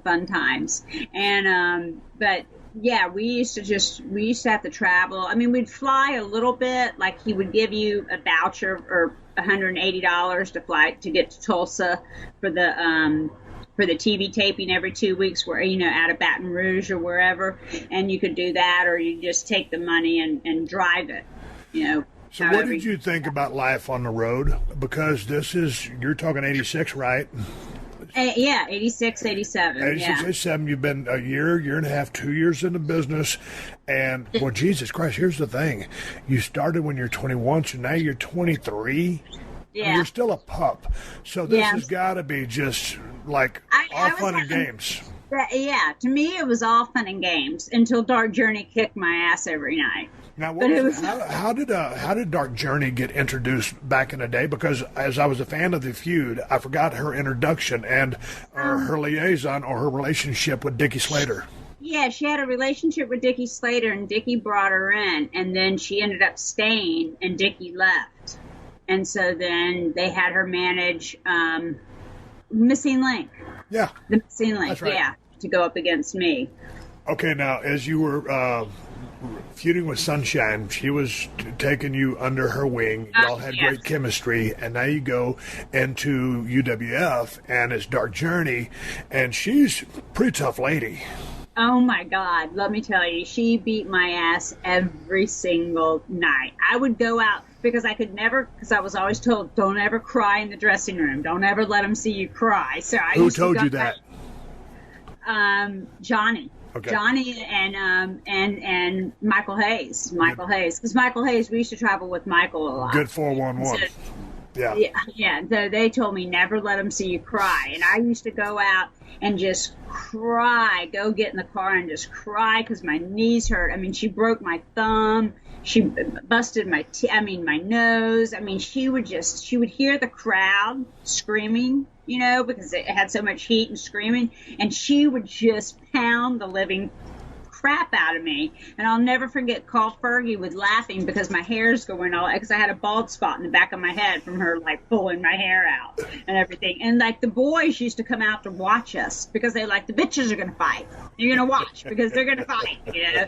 fun times. And but yeah, we used to have to travel. I mean, we'd fly a little bit. Like he would give you a voucher or $180 to fly to get to Tulsa for the TV taping every 2 weeks, where out of Baton Rouge or wherever, and you could do that, or you just take the money and drive it. So what did you think about life on the road? Because you're talking 86, right? Yeah, 86, 87. 86, 87. You've been a year and a half, 2 years in the business. And, well, Jesus Christ, here's the thing. You started when you're 21, so now you're 23. Yeah. You're still a pup. So this has got to be just, like, all fun and games. Yeah, to me it was all fun and games until Dark Journey kicked my ass every night. Now, how did Dark Journey get introduced back in the day? Because as I was a fan of the feud, I forgot her introduction and her liaison or her relationship with Dickie Slater. Yeah, she had a relationship with Dickie Slater, and Dickie brought her in, and then she ended up staying, and Dickie left. And so then they had her manage Missing Link. Yeah. The Missing Link, right. To go up against me. Okay, now, as you were feuding with Sunshine, she was taking you under her wing. Y'all had great chemistry, and now you go into UWF, and it's Dark Journey, and she's a pretty tough lady. Oh, my God. Let me tell you, she beat my ass every single night. I would go out because I could never, because I was always told, don't ever cry in the dressing room. Don't ever let them see you cry. So Who told you that? Johnny. Okay. Johnny and Michael Hayes. Because Michael Hayes, we used to travel with Michael a lot. Good 411. So, yeah. So they told me never let them see you cry, and I used to go out and just cry. Go get in the car and just cry because my knees hurt. I mean, she broke my thumb. She busted my nose. I mean, she would hear the crowd screaming, because it had so much heat and screaming, and she would just pound the living crap out of me. And I'll never forget call Fergie with laughing because my hair's going all, because I had a bald spot in the back of my head from her like pulling my hair out and everything. And like the boys used to come out to watch us because they like, the bitches are going to fight. You're going to watch because they're going to fight, you know.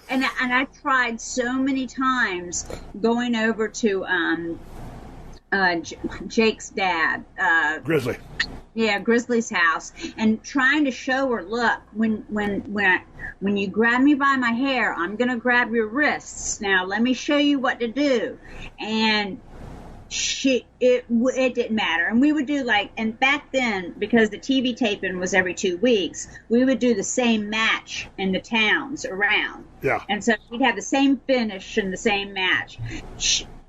And I tried so many times going over to Jake's dad, Grizzly. Yeah, Grizzly's house, and trying to show her, look, when you grab me by my hair, I'm gonna grab your wrists. Now let me show you what to do. And it didn't matter. And we would do like, and back then, because the TV taping was every 2 weeks, we would do the same match in the towns around. Yeah. And so we'd have the same finish and the same match.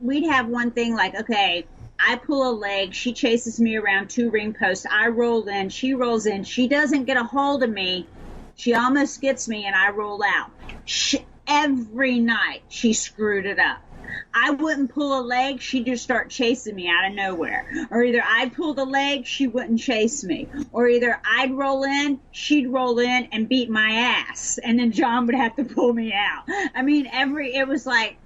We'd have one thing like, okay, I pull a leg, she chases me around 2 ring posts, I roll in, she rolls in, she doesn't get a hold of me, she almost gets me, and I roll out. Every night she screwed it up. I wouldn't pull a leg, she'd just start chasing me out of nowhere. Or either I'd pull the leg, she wouldn't chase me. Or either I'd roll in, she'd roll in and beat my ass. And then John would have to pull me out. I mean, it was like,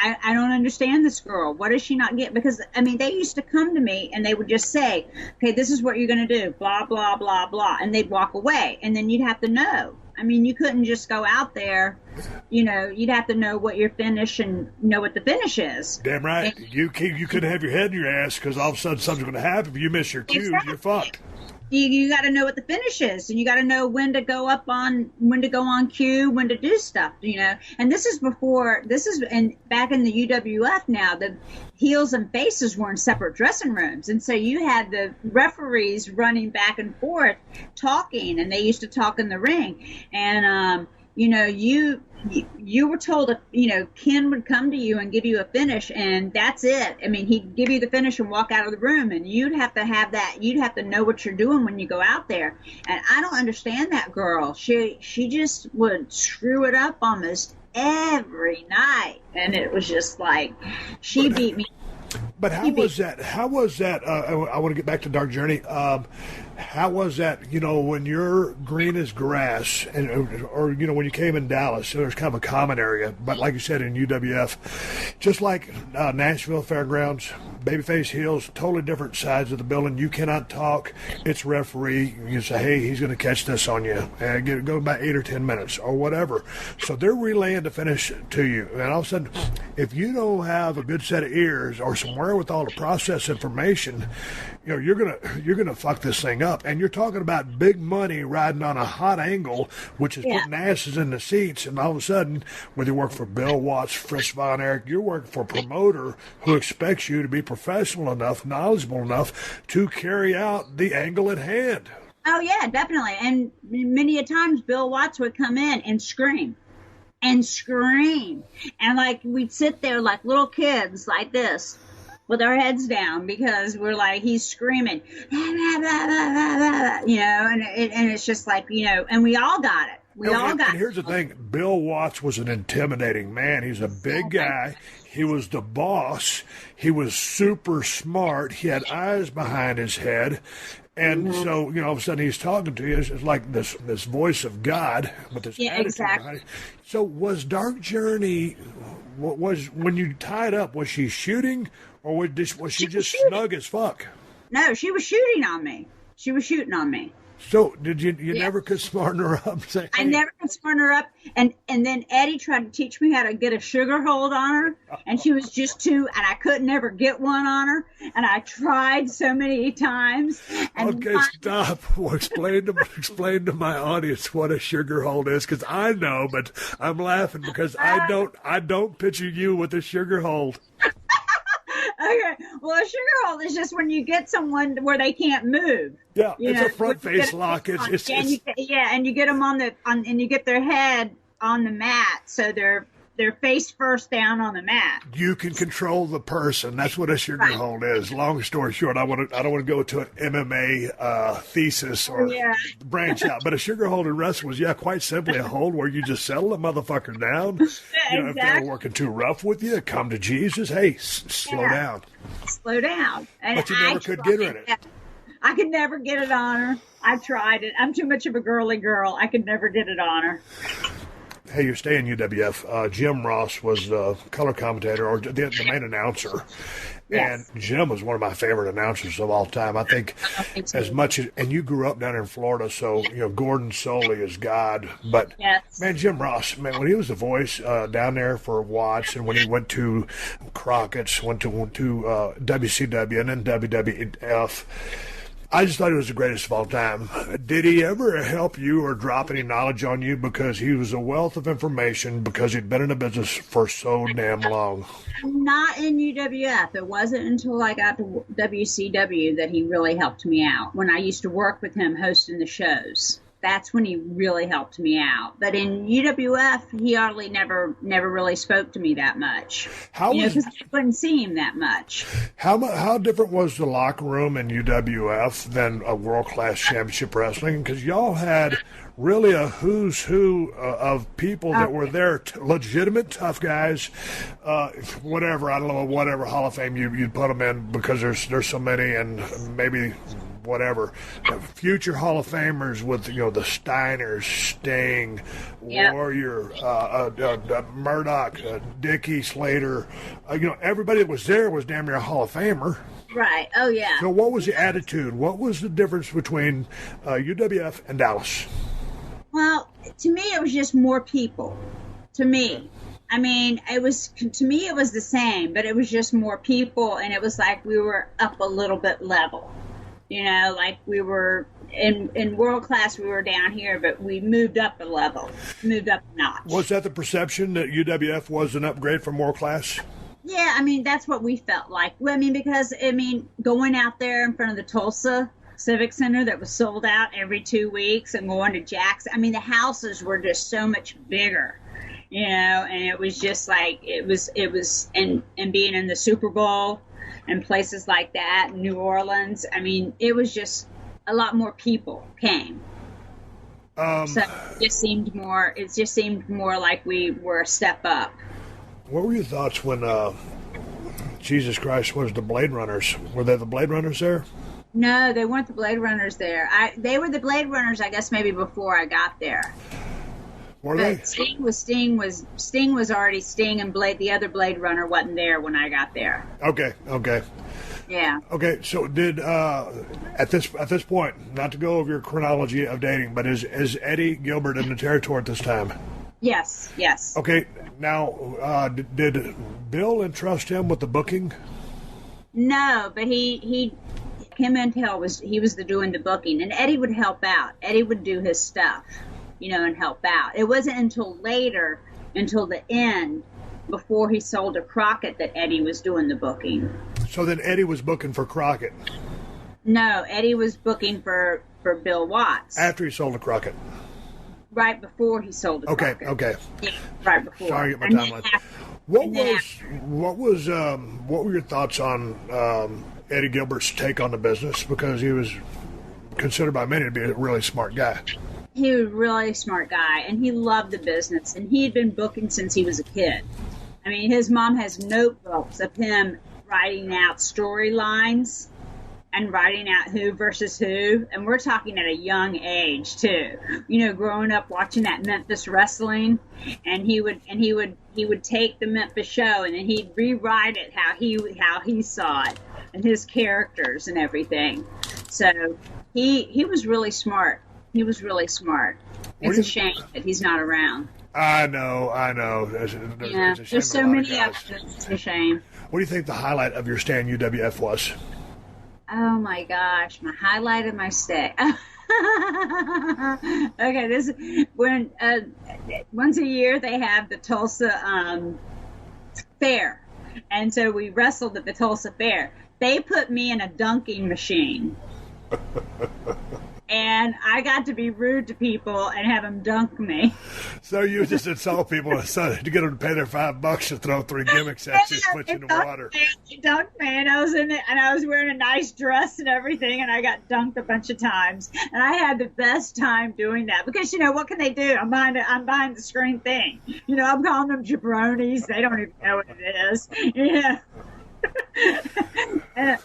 I don't understand this girl. What does she not get? Because, I mean, they used to come to me and they would just say, okay, this is what you're going to do, blah, blah, blah, blah. And they'd walk away. And then you'd have to know. I mean, you couldn't just go out there, you know, you'd have to know what your finish and know what the finish is. Damn right. And you couldn't have your head in your ass because all of a sudden something's going to happen. If you miss your cues, exactly. You're fucked. You got to know what the finish is, and you got to know when to go on cue, when to do stuff, you know. And this is back in the UWF now, the heels and faces were in separate dressing rooms. And so you had the referees running back and forth talking, and they used to talk in the ring. And, you know, you were told, you know, Ken would come to you and give you a finish, and that's it. I mean, he'd give you the finish and walk out of the room, and you'd have to have that. You'd have to know what you're doing when you go out there. And I don't understand that girl. She just would screw it up almost every night, and it was just like she beat me. But how was that? I want to get back to Dark Journey. How was that, you know, when you're green as grass, or, you know, when you came in Dallas, there's kind of a common area, but like you said, in UWF, just like Nashville Fairgrounds, babyface heels, totally different sides of the building. You cannot talk. It's referee. You say, hey, he's going to catch this on you. And go about 8 or 10 minutes or whatever. So they're relaying the finish to you. And all of a sudden, if you don't have a good set of ears or some wherewithal to process information, you know, you're gonna fuck this thing up. And you're talking about big money riding on a hot angle, which is putting asses in the seats. And all of a sudden, whether you work for Bill Watts, Fritz Von Erich, you're working for a promoter who expects you to be professional enough, knowledgeable enough to carry out the angle at hand. Oh yeah, definitely. And many a times Bill Watts would come in and scream. And like we'd sit there like little kids like this with our heads down because we're like, he's screaming, you know, and it's just like, you know, and we all got it. And here's the thing. Bill Watts was an intimidating man. He's a big guy. He was the boss. He was super smart. He had eyes behind his head. And so, you know, all of a sudden he's talking to you. It's like this voice of God with this attitude behind it. So was Dark Journey, when you tied up, was she shooting or was she just snug as fuck? No, she was shooting on me. So did you never could smarten her up? Say, hey. I never could smarten her up. And then Eddie tried to teach me how to get a sugar hold on her. And she was just and I couldn't ever get one on her. And I tried so many times. And okay, stop. Well, explain to my audience what a sugar hold is, because I know, but I'm laughing because I don't picture you with a sugar hold. Okay, well, a sugar hold is just when you get someone where they can't move. Yeah, it's a front face lock. And you get them and you get their head on the mat, so they're face first down on the mat. You can control the person. That's what a sugar hold is. Long story short, I don't want to go to an MMA thesis or branch out, but a sugar hold in wrestling was quite simply a hold where you just settle a motherfucker down. You know, if they're working too rough with you, come to Jesus. Hey, slow down. Slow down. And but you never could get her in it. I could never get it on her. I tried it. I'm too much of a girly girl. I could never get it on her. Hey, you're staying UWF. Jim Ross was the color commentator or the main announcer. Yes. And Jim was one of my favorite announcers of all time. I think as much as, and you grew up down in Florida, so, Gordon Soley is God. But, man, Jim Ross, man, when he was the voice down there for Watts and when he went to Crockett's, went to WCW and then WWF, I just thought he was the greatest of all time. Did he ever help you or drop any knowledge on you? Because he was a wealth of information because he'd been in the business for so damn long. Not in UWF. It wasn't until I got to WCW that he really helped me out. When I used to work with him hosting the shows. That's when he really helped me out. But in UWF, he hardly never really spoke to me that much. Because I couldn't see him that much. How different was the locker room in UWF than a world-class championship wrestling? Because y'all had really a who's who of people that were there, legitimate tough guys, whatever Hall of Fame you'd put them in because there's so many and maybe whatever. Future Hall of Famers with, the Steiners, Sting, Warrior, Murdoch, Dickie, Slater. Everybody that was there was damn near a Hall of Famer. Right. Oh, yeah. So what was the attitude? What was the difference between UWF and Dallas? Well, to me, it was just more people. To me. I mean, it was the same, but it was just more people, and it was like we were up a little bit level. Like we were in world class, we were down here, but we moved up a level, moved up a notch. Was that the perception that UWF was an upgrade from world class? Yeah, I mean, that's what we felt like. Because going out there in front of the Tulsa Civic Center that was sold out every 2 weeks and going to Jackson, the houses were just so much bigger, and it was just like, it was, and being in the Super Bowl and places like that, New Orleans. It was just a lot more people came. So it just seemed more like we were a step up. What were your thoughts when, Jesus Christ, was the Blade Runners? Were they the Blade Runners there? No, they weren't the Blade Runners there. They were the Blade Runners, I guess, maybe before I got there. Were they? Sting was already Sting, and the other Blade Runner wasn't there when I got there. Okay. Yeah. Okay, so did at this point, not to go over your chronology of dating, but is Eddie Gilbert in the territory at this time? Yes. Okay, now did Bill entrust him with the booking? No, but him and Hill was doing the booking, and Eddie would help out. Eddie would do his stuff, and help out. It wasn't until the end, before he sold to Crockett, that Eddie was doing the booking. So then Eddie was booking for Crockett? No, Eddie was booking for Bill Watts. After he sold to Crockett? Right before he sold to Crockett. Okay. Yeah, right before. Sorry, get my timeline. What were your thoughts on Eddie Gilbert's take on the business? Because he was considered by many to be a really smart guy. He was a really smart guy, and he loved the business, and he had been booking since he was a kid. His mom has notebooks of him writing out storylines and writing out who versus who, and we're talking at a young age too. Growing up watching that Memphis wrestling, and he would take the Memphis show and then he'd rewrite it how he saw it and his characters and everything. So he was really smart. He was really smart. It's a shame that he's not around. I know. There's so many of them. It's a shame. What do you think the highlight of your stay in UWF was? Oh my gosh, my highlight of my stay. Okay, this when once a year they have the Tulsa fair, and so we wrestled at the Tulsa fair. They put me in a dunking machine. And I got to be rude to people and have them dunk me. So you just insult people to get them to pay their $5 to throw 3 gimmicks at you, put you in the water. He dunked me, and I was in it, and I was wearing a nice dress and everything, and I got dunked a bunch of times. And I had the best time doing that because what can they do? I'm behind the screen thing. I'm calling them jabronis. They don't even know what it is. That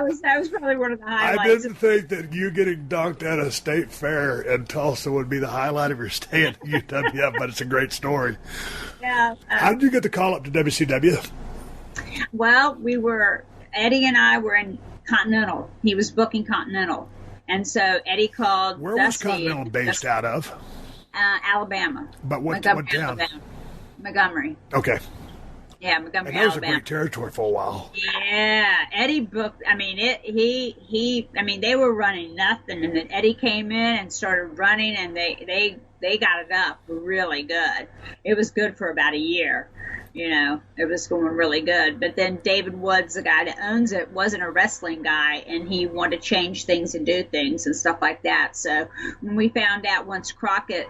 was probably one of the highlights. I didn't think that you getting dunked at a state fair in Tulsa would be the highlight of your stay at UWF, but it's a great story. Yeah. How did you get the call up to WCW? Well, Eddie and I were in Continental. He was booking Continental. And so Eddie called Where Dusty, was Continental based out of? Alabama. But what Montgomery, town? Alabama. Montgomery. Okay. Yeah, Montgomery, And that was Alabama. a great territory for a while. Yeah, Eddie booked. I mean, they were running nothing, and then Eddie came in and started running, and they got it up really good. It was good for about a year. It was going really good. But then David Woods, the guy that owns it, wasn't a wrestling guy, and he wanted to change things and do things and stuff like that. So when we found out once Crockett,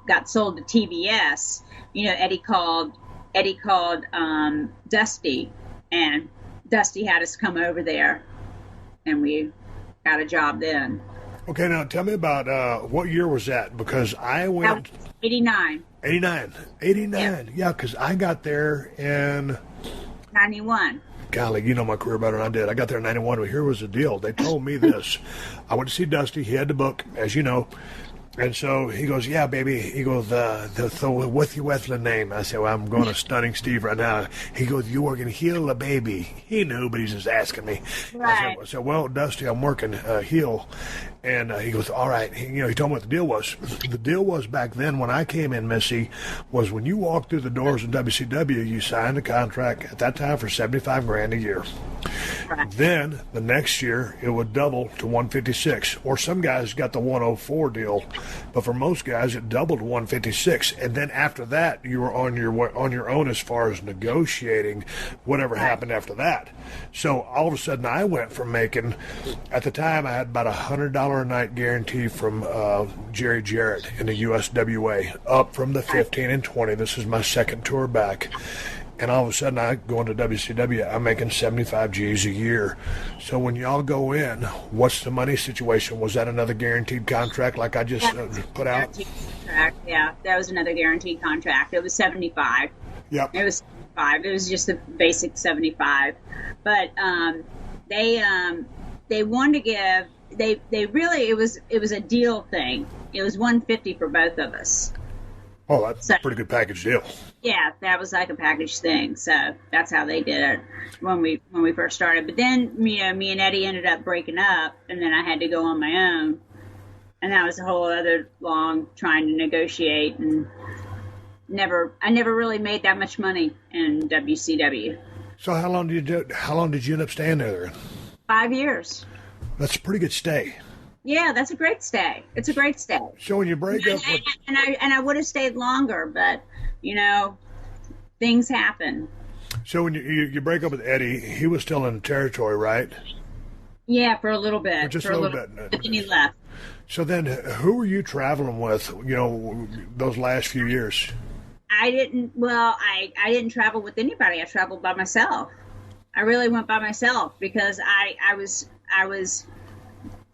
got sold to TBS, Eddie called Dusty, and Dusty had us come over there, and we got a job then. Okay, now tell me about what year was that? Because I went... 89. 89. Yeah, because I got there in... 91. Golly, you know my career better than I did. I got there in 91, but here was the deal. They told me this. I went to see Dusty. He had the book, as you know. And so he goes, yeah, baby. He goes, what's your wrestling name? I said, well, I'm going to Stunning Steve right now. He goes, you working heel or baby? He knew, but he's just asking me. Right. I said, well, Dusty, I'm working heel. And he goes, all right. He told me what the deal was. The deal was back then when I came in, Missy, was when you walked through the doors in WCW, you signed a contract at that time for $75,000 a year. Right. Then the next year it would double to 156, or some guys got the 104 deal, but for most guys it doubled to 156. And then after that, you were on your own as far as negotiating whatever happened after that. So all of a sudden, I went from making, at the time I had about $100 a night guarantee from Jerry Jarrett in the USWA, up from the 15 and 20. This is my second tour back. And all of a sudden, I go into WCW, I'm making 75 G's a year. So when y'all go in, what's the money situation? Was that another guaranteed contract like I just put out? Contract. Yeah, that was another guaranteed contract. It was 75. Yep. It was 75. It was just the basic 75. But they wanted to give, they really, it was a deal thing. It was $150 for both of us. Oh, that's a pretty good package deal. Yeah, that was like a package thing. So that's how they did it when we first started. But then, me and Eddie ended up breaking up, and then I had to go on my own. And that was a whole other long trying to negotiate, and I never really made that much money in WCW. So how long did you end up staying there? 5 years. That's a pretty good stay. Yeah, that's a great stay. It's a great stay. So when you break up with... And I would have stayed longer, but, things happen. So when you break up with Eddie, he was still in the territory, right? Yeah, for a little bit. For just a little bit. But then he left. So then who were you traveling with, those last few years? I didn't travel with anybody. I traveled by myself. I really went by myself because I was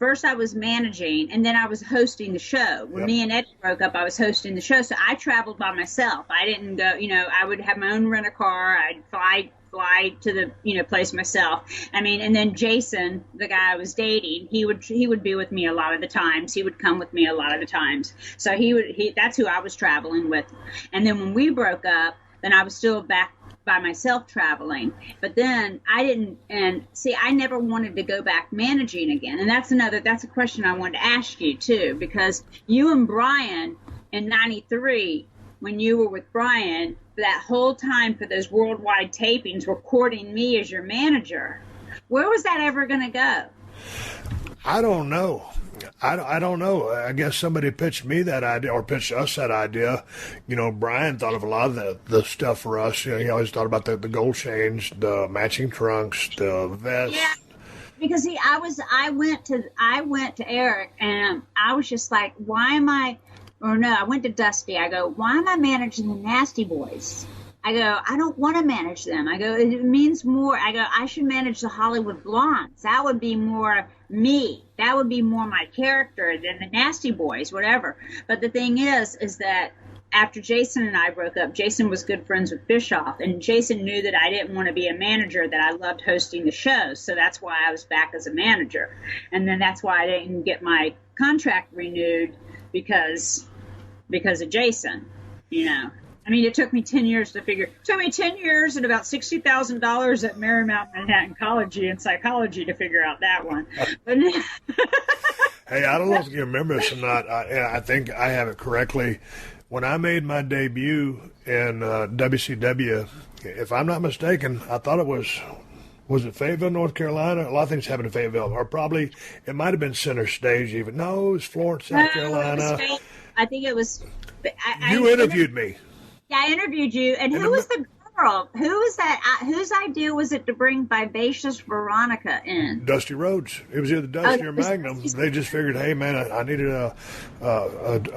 first I was managing, and then I was hosting the show. When me and Eddie broke up, I was hosting the show, so I traveled by myself. I didn't go, I would have my own rent-a-car. I'd fly to the, place myself. I mean, and then Jason, the guy I was dating, he would be with me a lot of the times. He would come with me a lot of the times. So that's who I was traveling with. And then when we broke up, then I was still back by myself traveling. But then I never wanted to go back managing again. And that's a question I wanted to ask you too, because you and Brian in 93, when you were with Brian, that whole time for those worldwide tapings were courting me as your manager. Where was that ever going to go? I don't know. I don't know. I guess somebody pitched me that idea, or pitched us that idea. Brian thought of a lot of the stuff for us. He always thought about the gold chains, the matching trunks, the vest. Yeah, because I went to Eric, and I was just like, I went to Dusty. I go, why am I managing the Nasty Boys? I go, I don't want to manage them. I go, it means more. I go, I should manage the Hollywood Blondes. That would be more me. That would be more my character than the Nasty Boys, whatever. But the thing is that after Jason and I broke up, Jason was good friends with Bischoff, and Jason knew that I didn't want to be a manager, that I loved hosting the shows. So that's why I was back as a manager. And then that's why I didn't get my contract renewed because of Jason, you know. I mean, it took me 10 years to figure. It took me 10 years and about $60,000 at Marymount Manhattan College in psychology to figure out that one. But hey, I don't know if you remember this or not. I think I have it correctly. When I made my debut in WCW, if I'm not mistaken, I thought it was it Fayetteville, North Carolina? A lot of things happened in Fayetteville, or probably it might have been Center Stage even. No, it was Florence, South Carolina. I think it was. You interviewed me. Yeah, I interviewed you. And who was the girl? Who was that? Whose idea was it to bring Vivacious Veronica in? Dusty Rhodes. It was either Dusty or Magnum. They just figured, hey, man, I needed a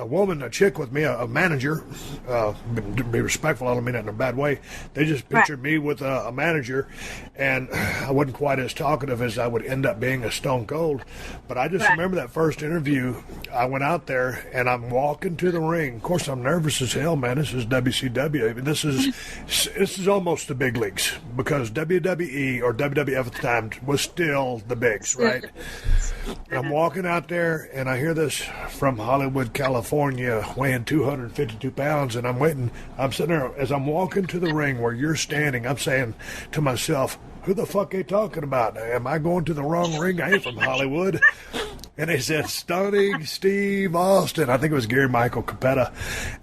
woman, a chick with me, a manager. Be respectful, I don't mean that in a bad way. They just pictured me with a manager, and I wasn't quite as talkative as I would end up being a Stone Cold. But I just remember that first interview. I went out there, and I'm walking to the ring. Of course, I'm nervous as hell, man. This is WCW. I mean, this is almost the big leagues, because WWE or WWF at the time was still the bigs, right? I'm walking out there, and I hear this from Hollywood, California, weighing 252 pounds, and I'm sitting there, as I'm walking to the ring where you're standing, I'm saying to myself, who the fuck are you talking about? Am I going to the wrong ring? I ain't from Hollywood. And they said, Stunning Steve Austin. I think it was Gary Michael Capetta.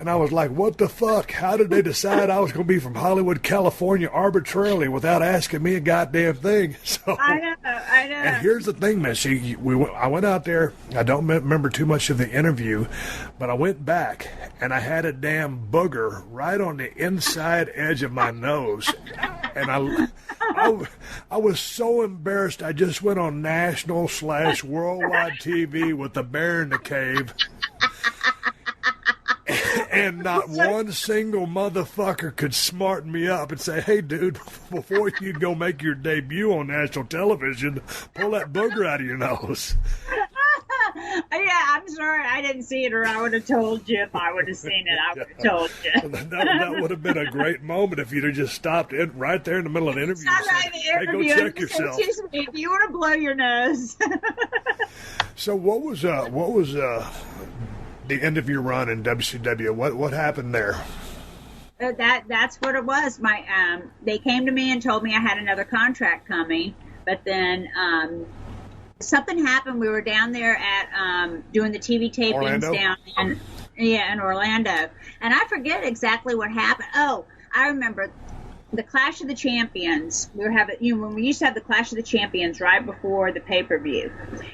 And I was like, what the fuck? How did they decide I was going to be from Hollywood, California arbitrarily without asking me a goddamn thing? So I know. And here's the thing, Missy. I went out there. I don't remember too much of the interview, but I went back, and I had a damn booger right on the inside edge of my nose. And I was so embarrassed. I just went on national/worldwide TV with the bear in the cave. And not one single motherfucker could smarten me up and say, hey, dude, before you go make your debut on national television, pull that booger out of your nose. Yeah, I'm sorry I didn't see it, or I would have told you. If I would have seen it, I would have told you. That would have been a great moment if you'd have just stopped right there in the middle of the interview. Hey, go check yourself. Excuse me, if you want to blow your nose. So what was the end of your run in WCW? What happened there? That's what it was. They came to me and told me I had another contract coming, but then something happened. We were down there at doing the TV tapings down in Orlando, and I forget exactly what happened. Oh, I remember the Clash of the Champions. We were having, when we used to have the Clash of the Champions right before the pay-per-view,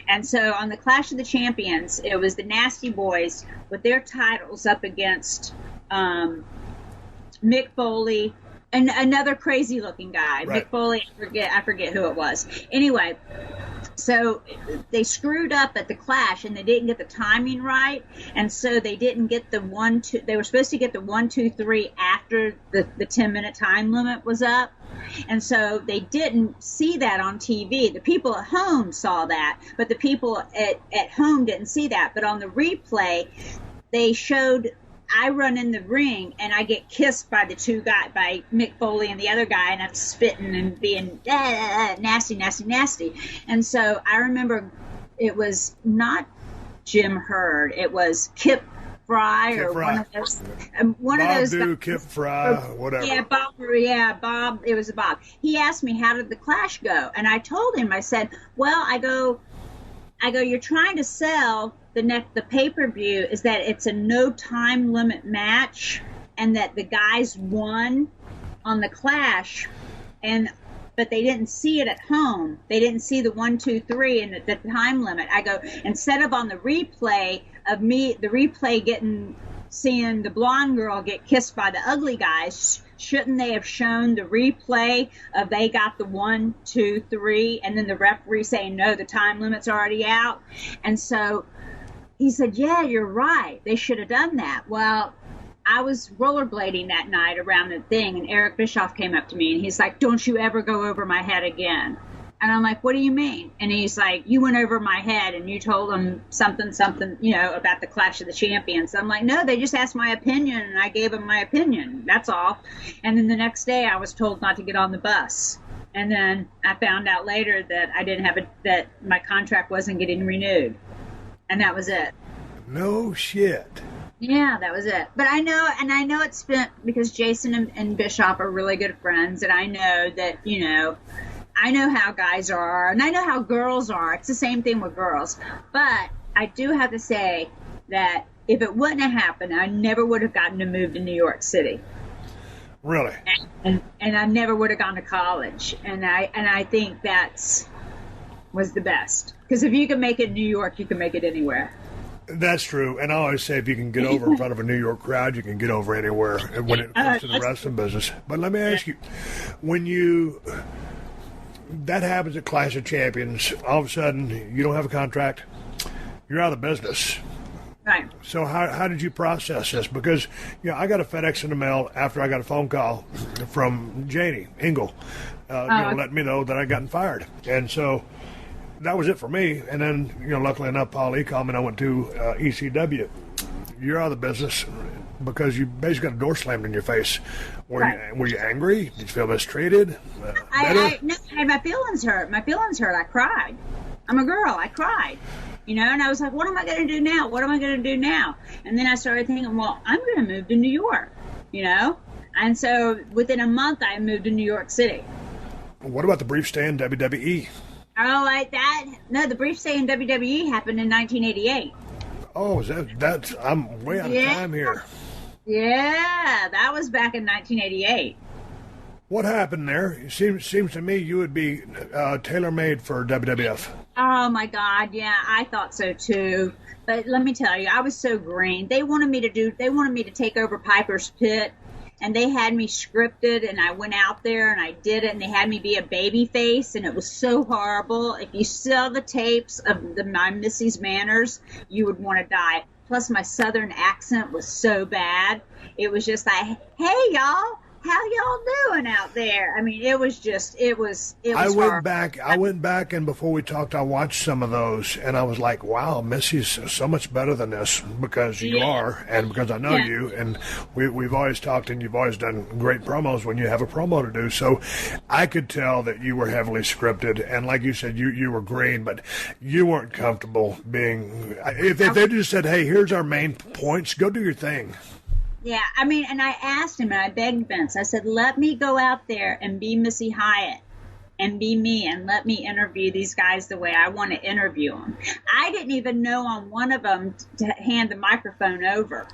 and so on the Clash of the Champions, it was the Nasty Boys with their titles up against Mick Foley and another crazy-looking guy. Right. Mick Foley, I forget who it was. Anyway. So they screwed up at the Clash, and they didn't get the timing right, and so they didn't get the 1, 2. They were supposed to get the 1, 2, 3 after the 10-minute time limit was up, and so they didn't see that on TV. The people at home saw that, but the people at home didn't see that. But on the replay, they showed I run in the ring and I get kissed by the two guys, by Mick Foley and the other guy, and I'm spitting and being nasty, nasty, nasty. And so I remember it was not Jim Hurd, it was Kip Fry or one of those. One of those guys. Kip Fry, whatever. Yeah, Bob. Yeah, Bob. It was Bob. He asked me, how did the Clash go? And I told him, I said, well, I go, you're trying to sell the pay-per-view is that it's a no time limit match, and that the guys won on the Clash, but they didn't see it at home. They didn't see the 1, 2, 3 and the time limit. I go, instead of on the replay of me, the replay seeing the blonde girl get kissed by the ugly guys, shouldn't they have shown the replay of they got the 1, 2, 3, and then the referee saying, no, the time limit's already out? And so he said, yeah, you're right. They should have done that. Well, I was rollerblading that night around the thing, and Eric Bischoff came up to me, and he's like, don't you ever go over my head again. And I'm like, what do you mean? And he's like, you went over my head and you told them something, about the Clash of the Champions. I'm like, no, they just asked my opinion and I gave them my opinion. That's all. And then the next day I was told not to get on the bus. And then I found out later that that my contract wasn't getting renewed. And that was it. No shit. Yeah, that was it. But I know it's been because Jason and Bischoff are really good friends. And I know that, I know how guys are, and I know how girls are. It's the same thing with girls. But I do have to say that if it wouldn't have happened, I never would have gotten to move to New York City. Really? And I never would have gone to college. And I think was the best. Because if you can make it in New York, you can make it anywhere. That's true. And I always say if you can get over in front of a New York crowd, you can get over anywhere when it comes to the wrestling business. But let me ask you, when that happens at Clash of Champions, all of a sudden you don't have a contract, you're out of the business. Right. So how did you process this? Because I got a FedEx in the mail after I got a phone call from Janie Engel, letting me know that I'd gotten fired, and so that was it for me. And then luckily enough, Paul E called me and I went to ECW. You're out of the business because you basically got a door slammed in your face. Were you angry? Did you feel mistreated? No, I had my feelings hurt. I cried. I'm a girl. I cried. And I was like, what am I going to do now? What am I going to do now? And then I started thinking, well, I'm going to move to New York, And so within a month, I moved to New York City. What about the brief stay in WWE? Oh, like that? No, the brief stay in WWE happened in 1988. Oh, that's I'm way out of time here. Yeah, that was back in 1988. What happened there? It seems to me you would be tailor-made for WWF. Oh, my God, yeah, I thought so, too. But let me tell you, I was so green. They wanted me to take over Piper's Pit, and they had me scripted, and I went out there, and I did it, and they had me be a baby face, and it was so horrible. If you saw the tapes of my Missy's Manors, you would want to die. Plus, my southern accent was so bad. It was just like, hey, y'all. How y'all doing out there? I mean, it was I went back and before we talked, I watched some of those and I was like, wow, Missy's so much better than this because you are and because I know you and we've always talked and you've always done great promos when you have a promo to do. So I could tell that you were heavily scripted and like you said, you were green, but you weren't comfortable being, if they just said, hey, here's our main points, go do your thing. Yeah, I mean, and I asked him, and I begged Vince. I said, let me go out there and be Missy Hyatt and be me and let me interview these guys the way I want to interview them. I didn't even know on one of them to hand the microphone over.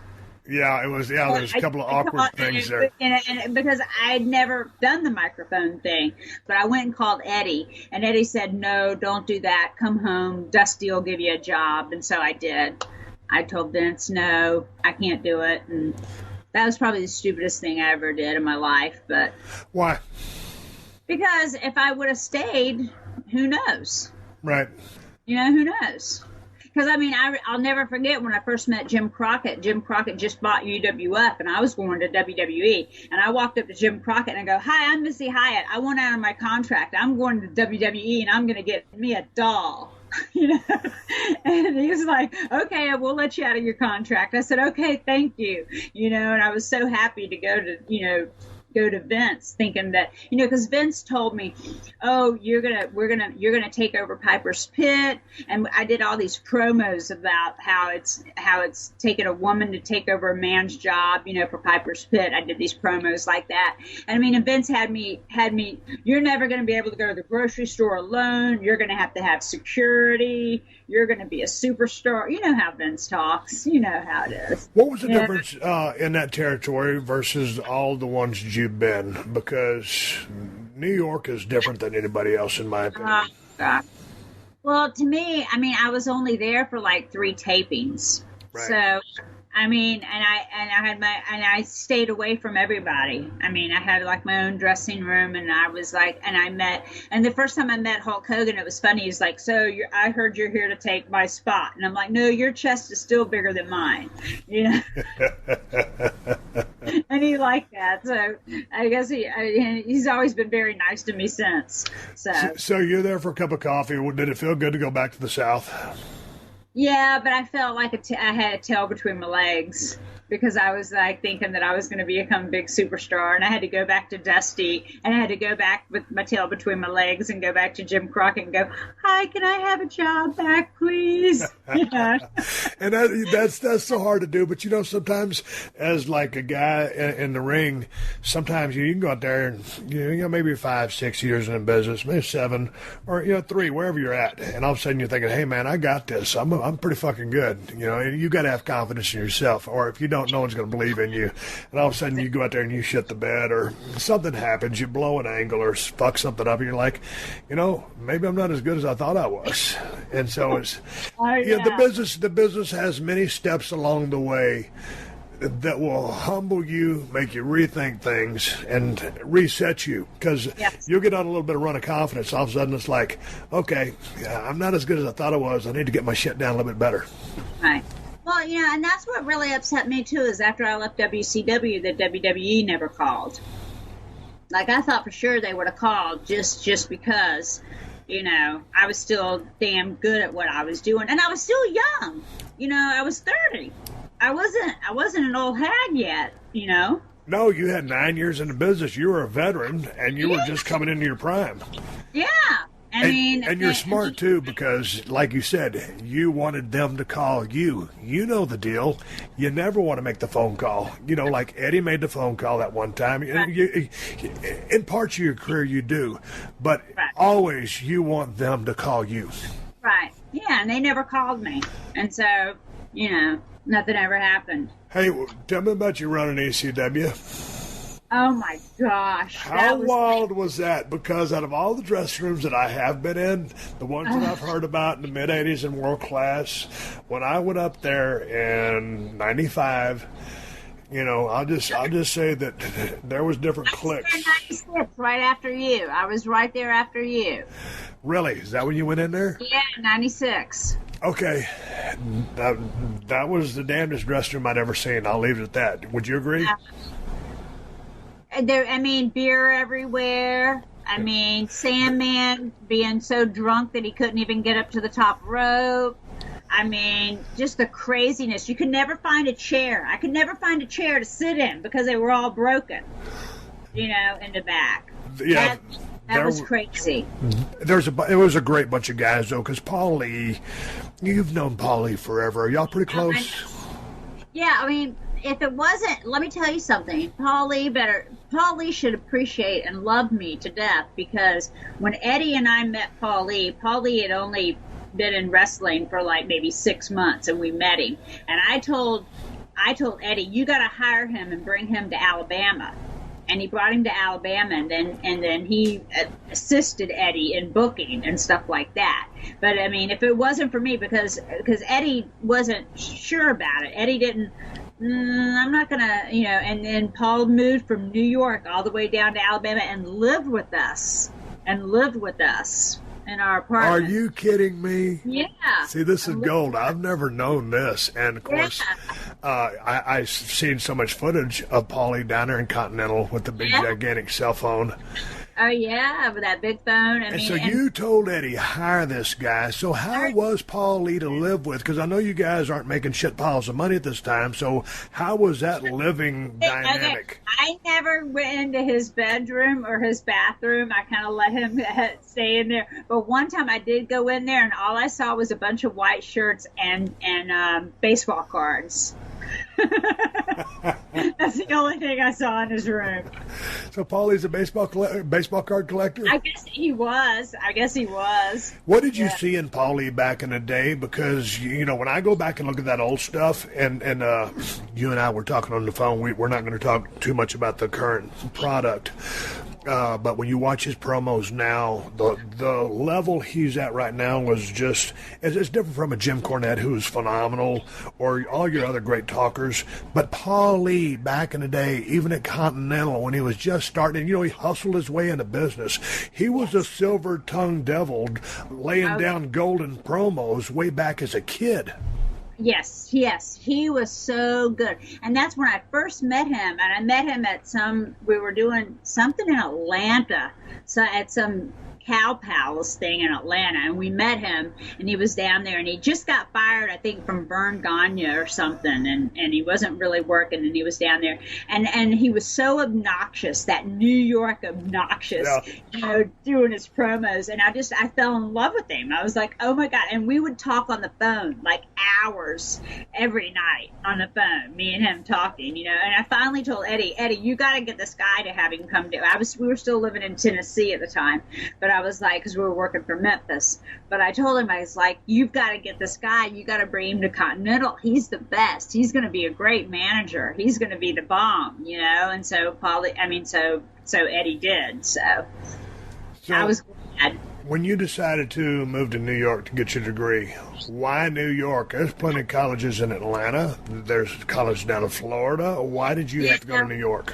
Yeah, it was. Yeah, there's a couple of awkward things there. And because I had never done the microphone thing, but I went and called Eddie, and Eddie said, no, don't do that. Come home. Dusty will give you a job. And so I did. I told Vince, no, I can't do it. And that was probably the stupidest thing I ever did in my life. But why? Because if I would have stayed, who knows? Right. Who knows? Because, I mean, I'll never forget when I first met Jim Crockett. Jim Crockett just bought UWF, and I was going to WWE. And I walked up to Jim Crockett, and I go, hi, I'm Missy Hyatt. I want out of my contract. I'm going to WWE, and I'm going to get me a doll. And he was like, okay, we'll let you out of your contract. I said, okay, thank you. And I was so happy to go to Vince thinking that, because Vince told me, oh, you're going to take over Piper's Pit. And I did all these promos about how it's taken a woman to take over a man's job, for Piper's Pit. I did these promos like that. And I mean, and Vince had me, you're never going to be able to go to the grocery store alone. You're going to have security. You're going to be a superstar. You know how Vince talks. You know how it is. What was the difference in that territory versus all the ones you've been? Because New York is different than anybody else, in my opinion. Well, to me, I mean, I was only there for like 3 tapings. Right. So, I mean, I stayed away from everybody. I mean, I had like my own dressing room, and I was like, and the first time I met Hulk Hogan, it was funny. He's like, so I heard you're here to take my spot, and I'm like, no, your chest is still bigger than mine, And he liked that. So I guess he's always been very nice to me since. So you're there for a cup of coffee. Did it feel good to go back to the South? Yeah, but I felt like I had a tail between my legs, because I was like thinking that I was going to become a big superstar, and I had to go back to Dusty, and I had to go back with my tail between my legs and go back to Jim Crockett and go, "Hi, can I have a job back, please?" Yeah. And that's so hard to do. But sometimes as like a guy in the ring, sometimes you can go out there and maybe 5, 6 years in the business, maybe 7, or 3, wherever you're at, and all of a sudden you're thinking, "Hey man, I got this. I'm pretty fucking good." And you got to have confidence in yourself, or if you don't, no one's going to believe in you. And all of a sudden you go out there and you shit the bed, or something happens, you blow an angle or fuck something up, and you're like, maybe I'm not as good as I thought I was. And so it's the business has many steps along the way that will humble you, make you rethink things, and reset you, because you'll get on a little bit of run of confidence. All of a sudden it's like, okay, I'm not as good as I thought I was. I need to get my shit down a little bit better. Right. Well, and that's what really upset me, too, is after I left WCW, that WWE never called. Like, I thought for sure they would have called just because, I was still damn good at what I was doing. And I was still young. I was 30. I wasn't an old hag yet, No, you had 9 years in the business. You were a veteran, and you were just coming into your prime. Yeah. And you're smart, too, because, like you said, you wanted them to call you. You know the deal. You never want to make the phone call. Like Eddie made the phone call that one time. Right. In parts of your career, you do. But always you want them to call you. Right. Yeah, and they never called me. And so, nothing ever happened. Hey, tell me about your run in ECW. Oh, my gosh. How wild was that? Because out of all the dressing rooms that I have been in, the ones that I've heard about in the mid-'80s and world class, when I went up there in 95, I'll just say that there was different cliques. 96, right after you. I was right there after you. Really? Is that when you went in there? Yeah, 96. Okay. That was the damnedest dressing room I'd ever seen. I'll leave it at that. Would you agree? Beer everywhere. Sandman being so drunk that he couldn't even get up to the top rope. Just the craziness. You could never find a chair. I could never find a chair to sit in because they were all broken, in the back. Yeah. That was crazy. It was a great bunch of guys, though, because Paul Lee, you've known Paul Lee forever. Are y'all pretty close? Yeah, if it wasn't, let me tell you something. Paul Lee should appreciate and love me to death, because when Eddie and I met Paul Lee had only been in wrestling for like maybe 6 months, and we met him. And I told Eddie, you got to hire him and bring him to Alabama. And he brought him to Alabama, and then he assisted Eddie in booking and stuff like that. But if it wasn't for me, because Eddie wasn't sure about it, Eddie didn't. I'm not gonna, and then Paul moved from New York all the way down to Alabama and lived with us in our apartment. Are you kidding me? Yeah. See, this is gold. I've never known this. And, of course, I've seen so much footage of Paulie down there in Continental with the big, gigantic cell phone. Oh, yeah, with that big phone. You told Eddie, hire this guy. So how was Paul Lee to live with? Because I know you guys aren't making shit piles of money at this time. So how was that living dynamic? I never went into his bedroom or his bathroom. I kind of let him stay in there. But one time I did go in there, and all I saw was a bunch of white shirts and baseball cards. That's the only thing I saw in his room. So Paulie's a baseball card collector? I guess he was. What did you see in Paulie back in the day? Because, when I go back and look at that old stuff, and you and I were talking on the phone, we're not going to talk too much about the current product. But when you watch his promos now, the level he's at right now is just, it's different from a Jim Cornette, who's phenomenal, or all your other great talkers. But Paul Lee, back in the day, even at Continental, when he was just starting, he hustled his way into business. He was a silver-tongued devil laying down golden promos way back as a kid. Yes, he was so good. And that's when I first met him. And I met him at we were doing something in Atlanta, so at some Cow Palace thing in Atlanta, and we met him, and he was down there, and he just got fired, I think, from Vern Gagne or something, and he wasn't really working, and he was down there, and he was so obnoxious, that New York obnoxious, doing his promos, and I fell in love with him. I was like, oh my God, and we would talk on the phone, like hours every night on the phone, me and him talking, and I finally told Eddie, you got to get this guy to have him come to, we were still living in Tennessee at the time, but I was like, because we were working for Memphis, but I told him, I was like, you've got to get this guy, you got to bring him to Continental, he's the best, he's going to be a great manager, he's going to be the bomb, and so so Eddie did, so I was glad. When you decided to move to New York to get your degree, why New York? There's plenty of colleges in Atlanta, there's college down in Florida, why did you have to go to New York?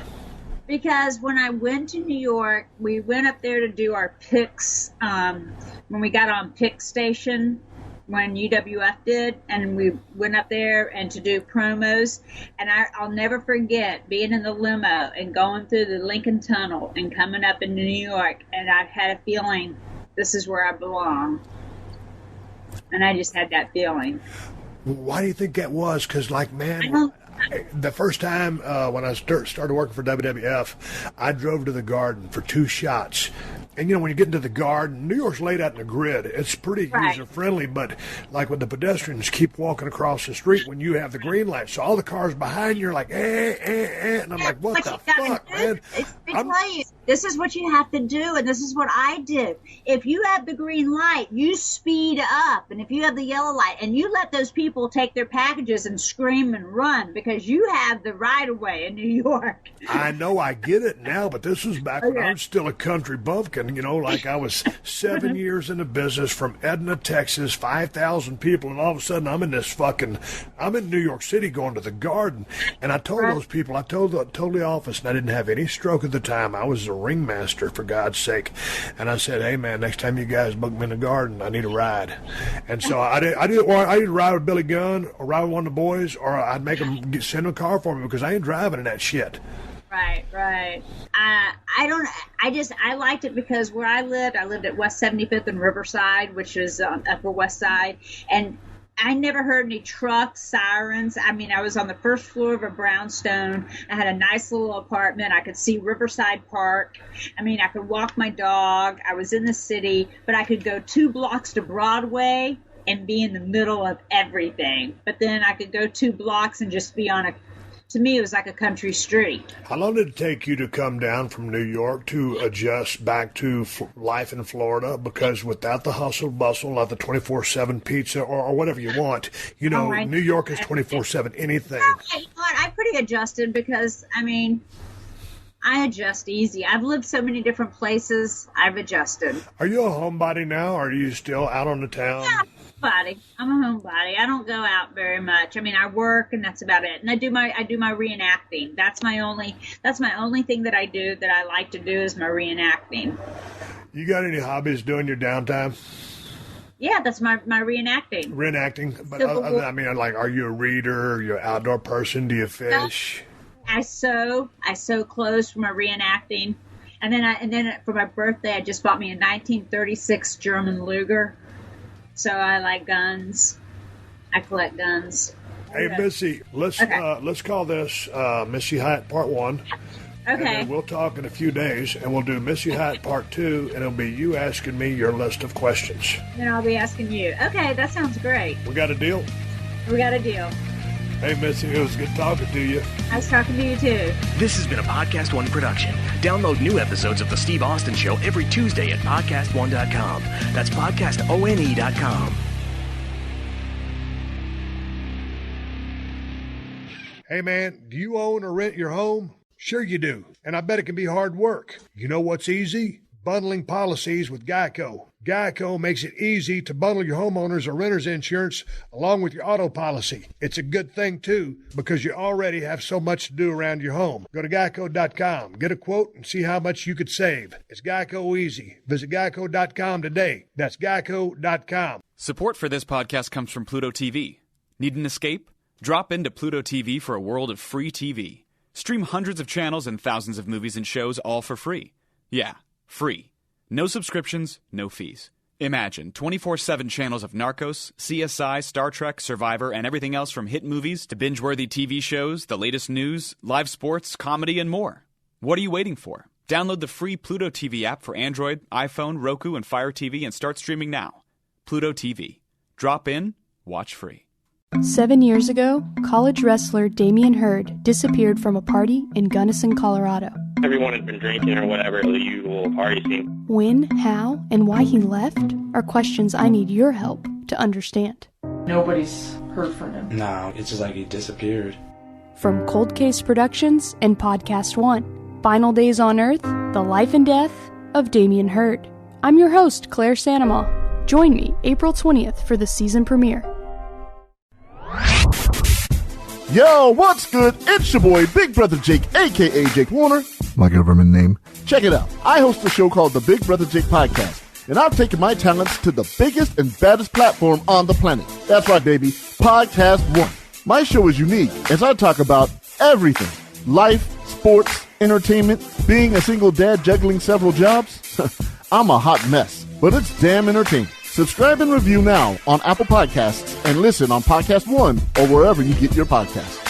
Because when I went to New York, we went up there to do our picks, when we got on Pick Station, when UWF did, and we went up there and to do promos, and I'll never forget being in the limo and going through the Lincoln Tunnel and coming up into New York, and I had a feeling, this is where I belong. And I just had that feeling. Why do you think that was? Because, the first time when I started working for WWF, I drove to the Garden for 2 shots. And, when you get into the Garden, New York's laid out in a grid. It's pretty user-friendly, but like when the pedestrians keep walking across the street when you have the green light. So all the cars behind you are like, and I'm like, what the fuck, man? This is what you have to do, and this is what I did. If you have the green light, you speed up. And if you have the yellow light, and you let those people take their packages and scream and run, because you have the right-of-way in New York. I know, I get it now, but this was back when I was still a country bumpkin. I was 7 years in the business from Edna, Texas, 5,000 people, and all of a sudden I'm in New York City going to the Garden. And I told those people, I told the office, and I didn't have any stroke at the time. I was a ringmaster, for God's sake. And I said, hey, man, next time you guys book me in the Garden, I need a ride. And so I did ride with Billy Gunn or ride with one of the boys, or I'd make them send a car for me, because I ain't driving in that shit. Right. I liked it because where I lived at West 75th and Riverside, which is Upper West Side, and I never heard any trucks, sirens. I mean, I was on the first floor of a brownstone. I had a nice little apartment. I could see Riverside Park. I mean, I could walk my dog. I was in the city, but I could go 2 blocks to Broadway and be in the middle of everything. But then I could go 2 blocks and just be to me, it was like a country street. How long did it take you to come down from New York to adjust back to life in Florida? Because without the hustle bustle, not the 24/7 pizza or whatever you want, New York is 24/7 anything. You know what? I pretty adjusted because, I adjust easy. I've lived so many different places. I've adjusted. Are you a homebody now, or are you still out on the town? Yeah. I'm a homebody. I don't go out very much. I work, and that's about it. And I do my reenacting. That's my only thing that I do that I like to do is my reenacting. You got any hobbies doing your downtime? Yeah, that's my reenacting. Reenacting, but are you a reader? Are you an outdoor person? Do you fish? I sew clothes for my reenacting, and then for my birthday, I just bought me a 1936 German Luger. So I like guns. I collect guns. Hey, Missy, let's call this Missy Hyatt Part 1. Okay. And then we'll talk in a few days, and we'll do Missy Hyatt Part 2, and it'll be you asking me your list of questions. Then I'll be asking you. Okay, that sounds great. We got a deal? We got a deal. Hey, Missy, it was good talking to you. I was talking to you, too. This has been a Podcast One production. Download new episodes of The Steve Austin Show every Tuesday at PodcastOne.com. That's PodcastOne.com. Hey, man, do you own or rent your home? Sure you do, and I bet it can be hard work. You know what's easy? Bundling policies with Geico. Geico makes it easy to bundle your homeowners or renters insurance along with your auto policy. It's a good thing, too, because you already have so much to do around your home. Go to geico.com, get a quote, and see how much you could save. It's Geico easy. Visit geico.com today. That's geico.com. Support for this podcast comes from Pluto TV. Need an escape? Drop into Pluto TV for a world of free TV. Stream hundreds of channels and thousands of movies and shows all for free. Yeah, free. No subscriptions, no fees. Imagine 24/7 channels of Narcos, CSI, Star Trek, Survivor, and everything else from hit movies to binge-worthy TV shows, the latest news, live sports, comedy, and more. What are you waiting for? Download the free Pluto TV app for Android, iPhone, Roku, and Fire TV and start streaming now. Pluto TV. Drop in, watch free. 7 years ago, college wrestler Damian Hurd disappeared from a party in Gunnison, Colorado. Everyone had been drinking or whatever, the usual party scene. When, how, and why he left are questions I need your help to understand. Nobody's heard from him. No, it's just like he disappeared. From Cold Case Productions and PodcastOne, Final Days on Earth, The Life and Death of Damian Hurd. I'm your host, Claire Sanama. Join me April 20th for the season premiere. Yo, what's good? It's your boy, Big Brother Jake, a.k.a. Jake Warner, my government name. Check it out. I host a show called the Big Brother Jake Podcast, and I've taken my talents to the biggest and baddest platform on the planet. That's right, baby, PodcastOne. My show is unique as I talk about everything. Life, sports, entertainment, being a single dad juggling several jobs. I'm a hot mess, but it's damn entertaining. Subscribe and review now on Apple Podcasts and listen on PodcastOne or wherever you get your podcasts.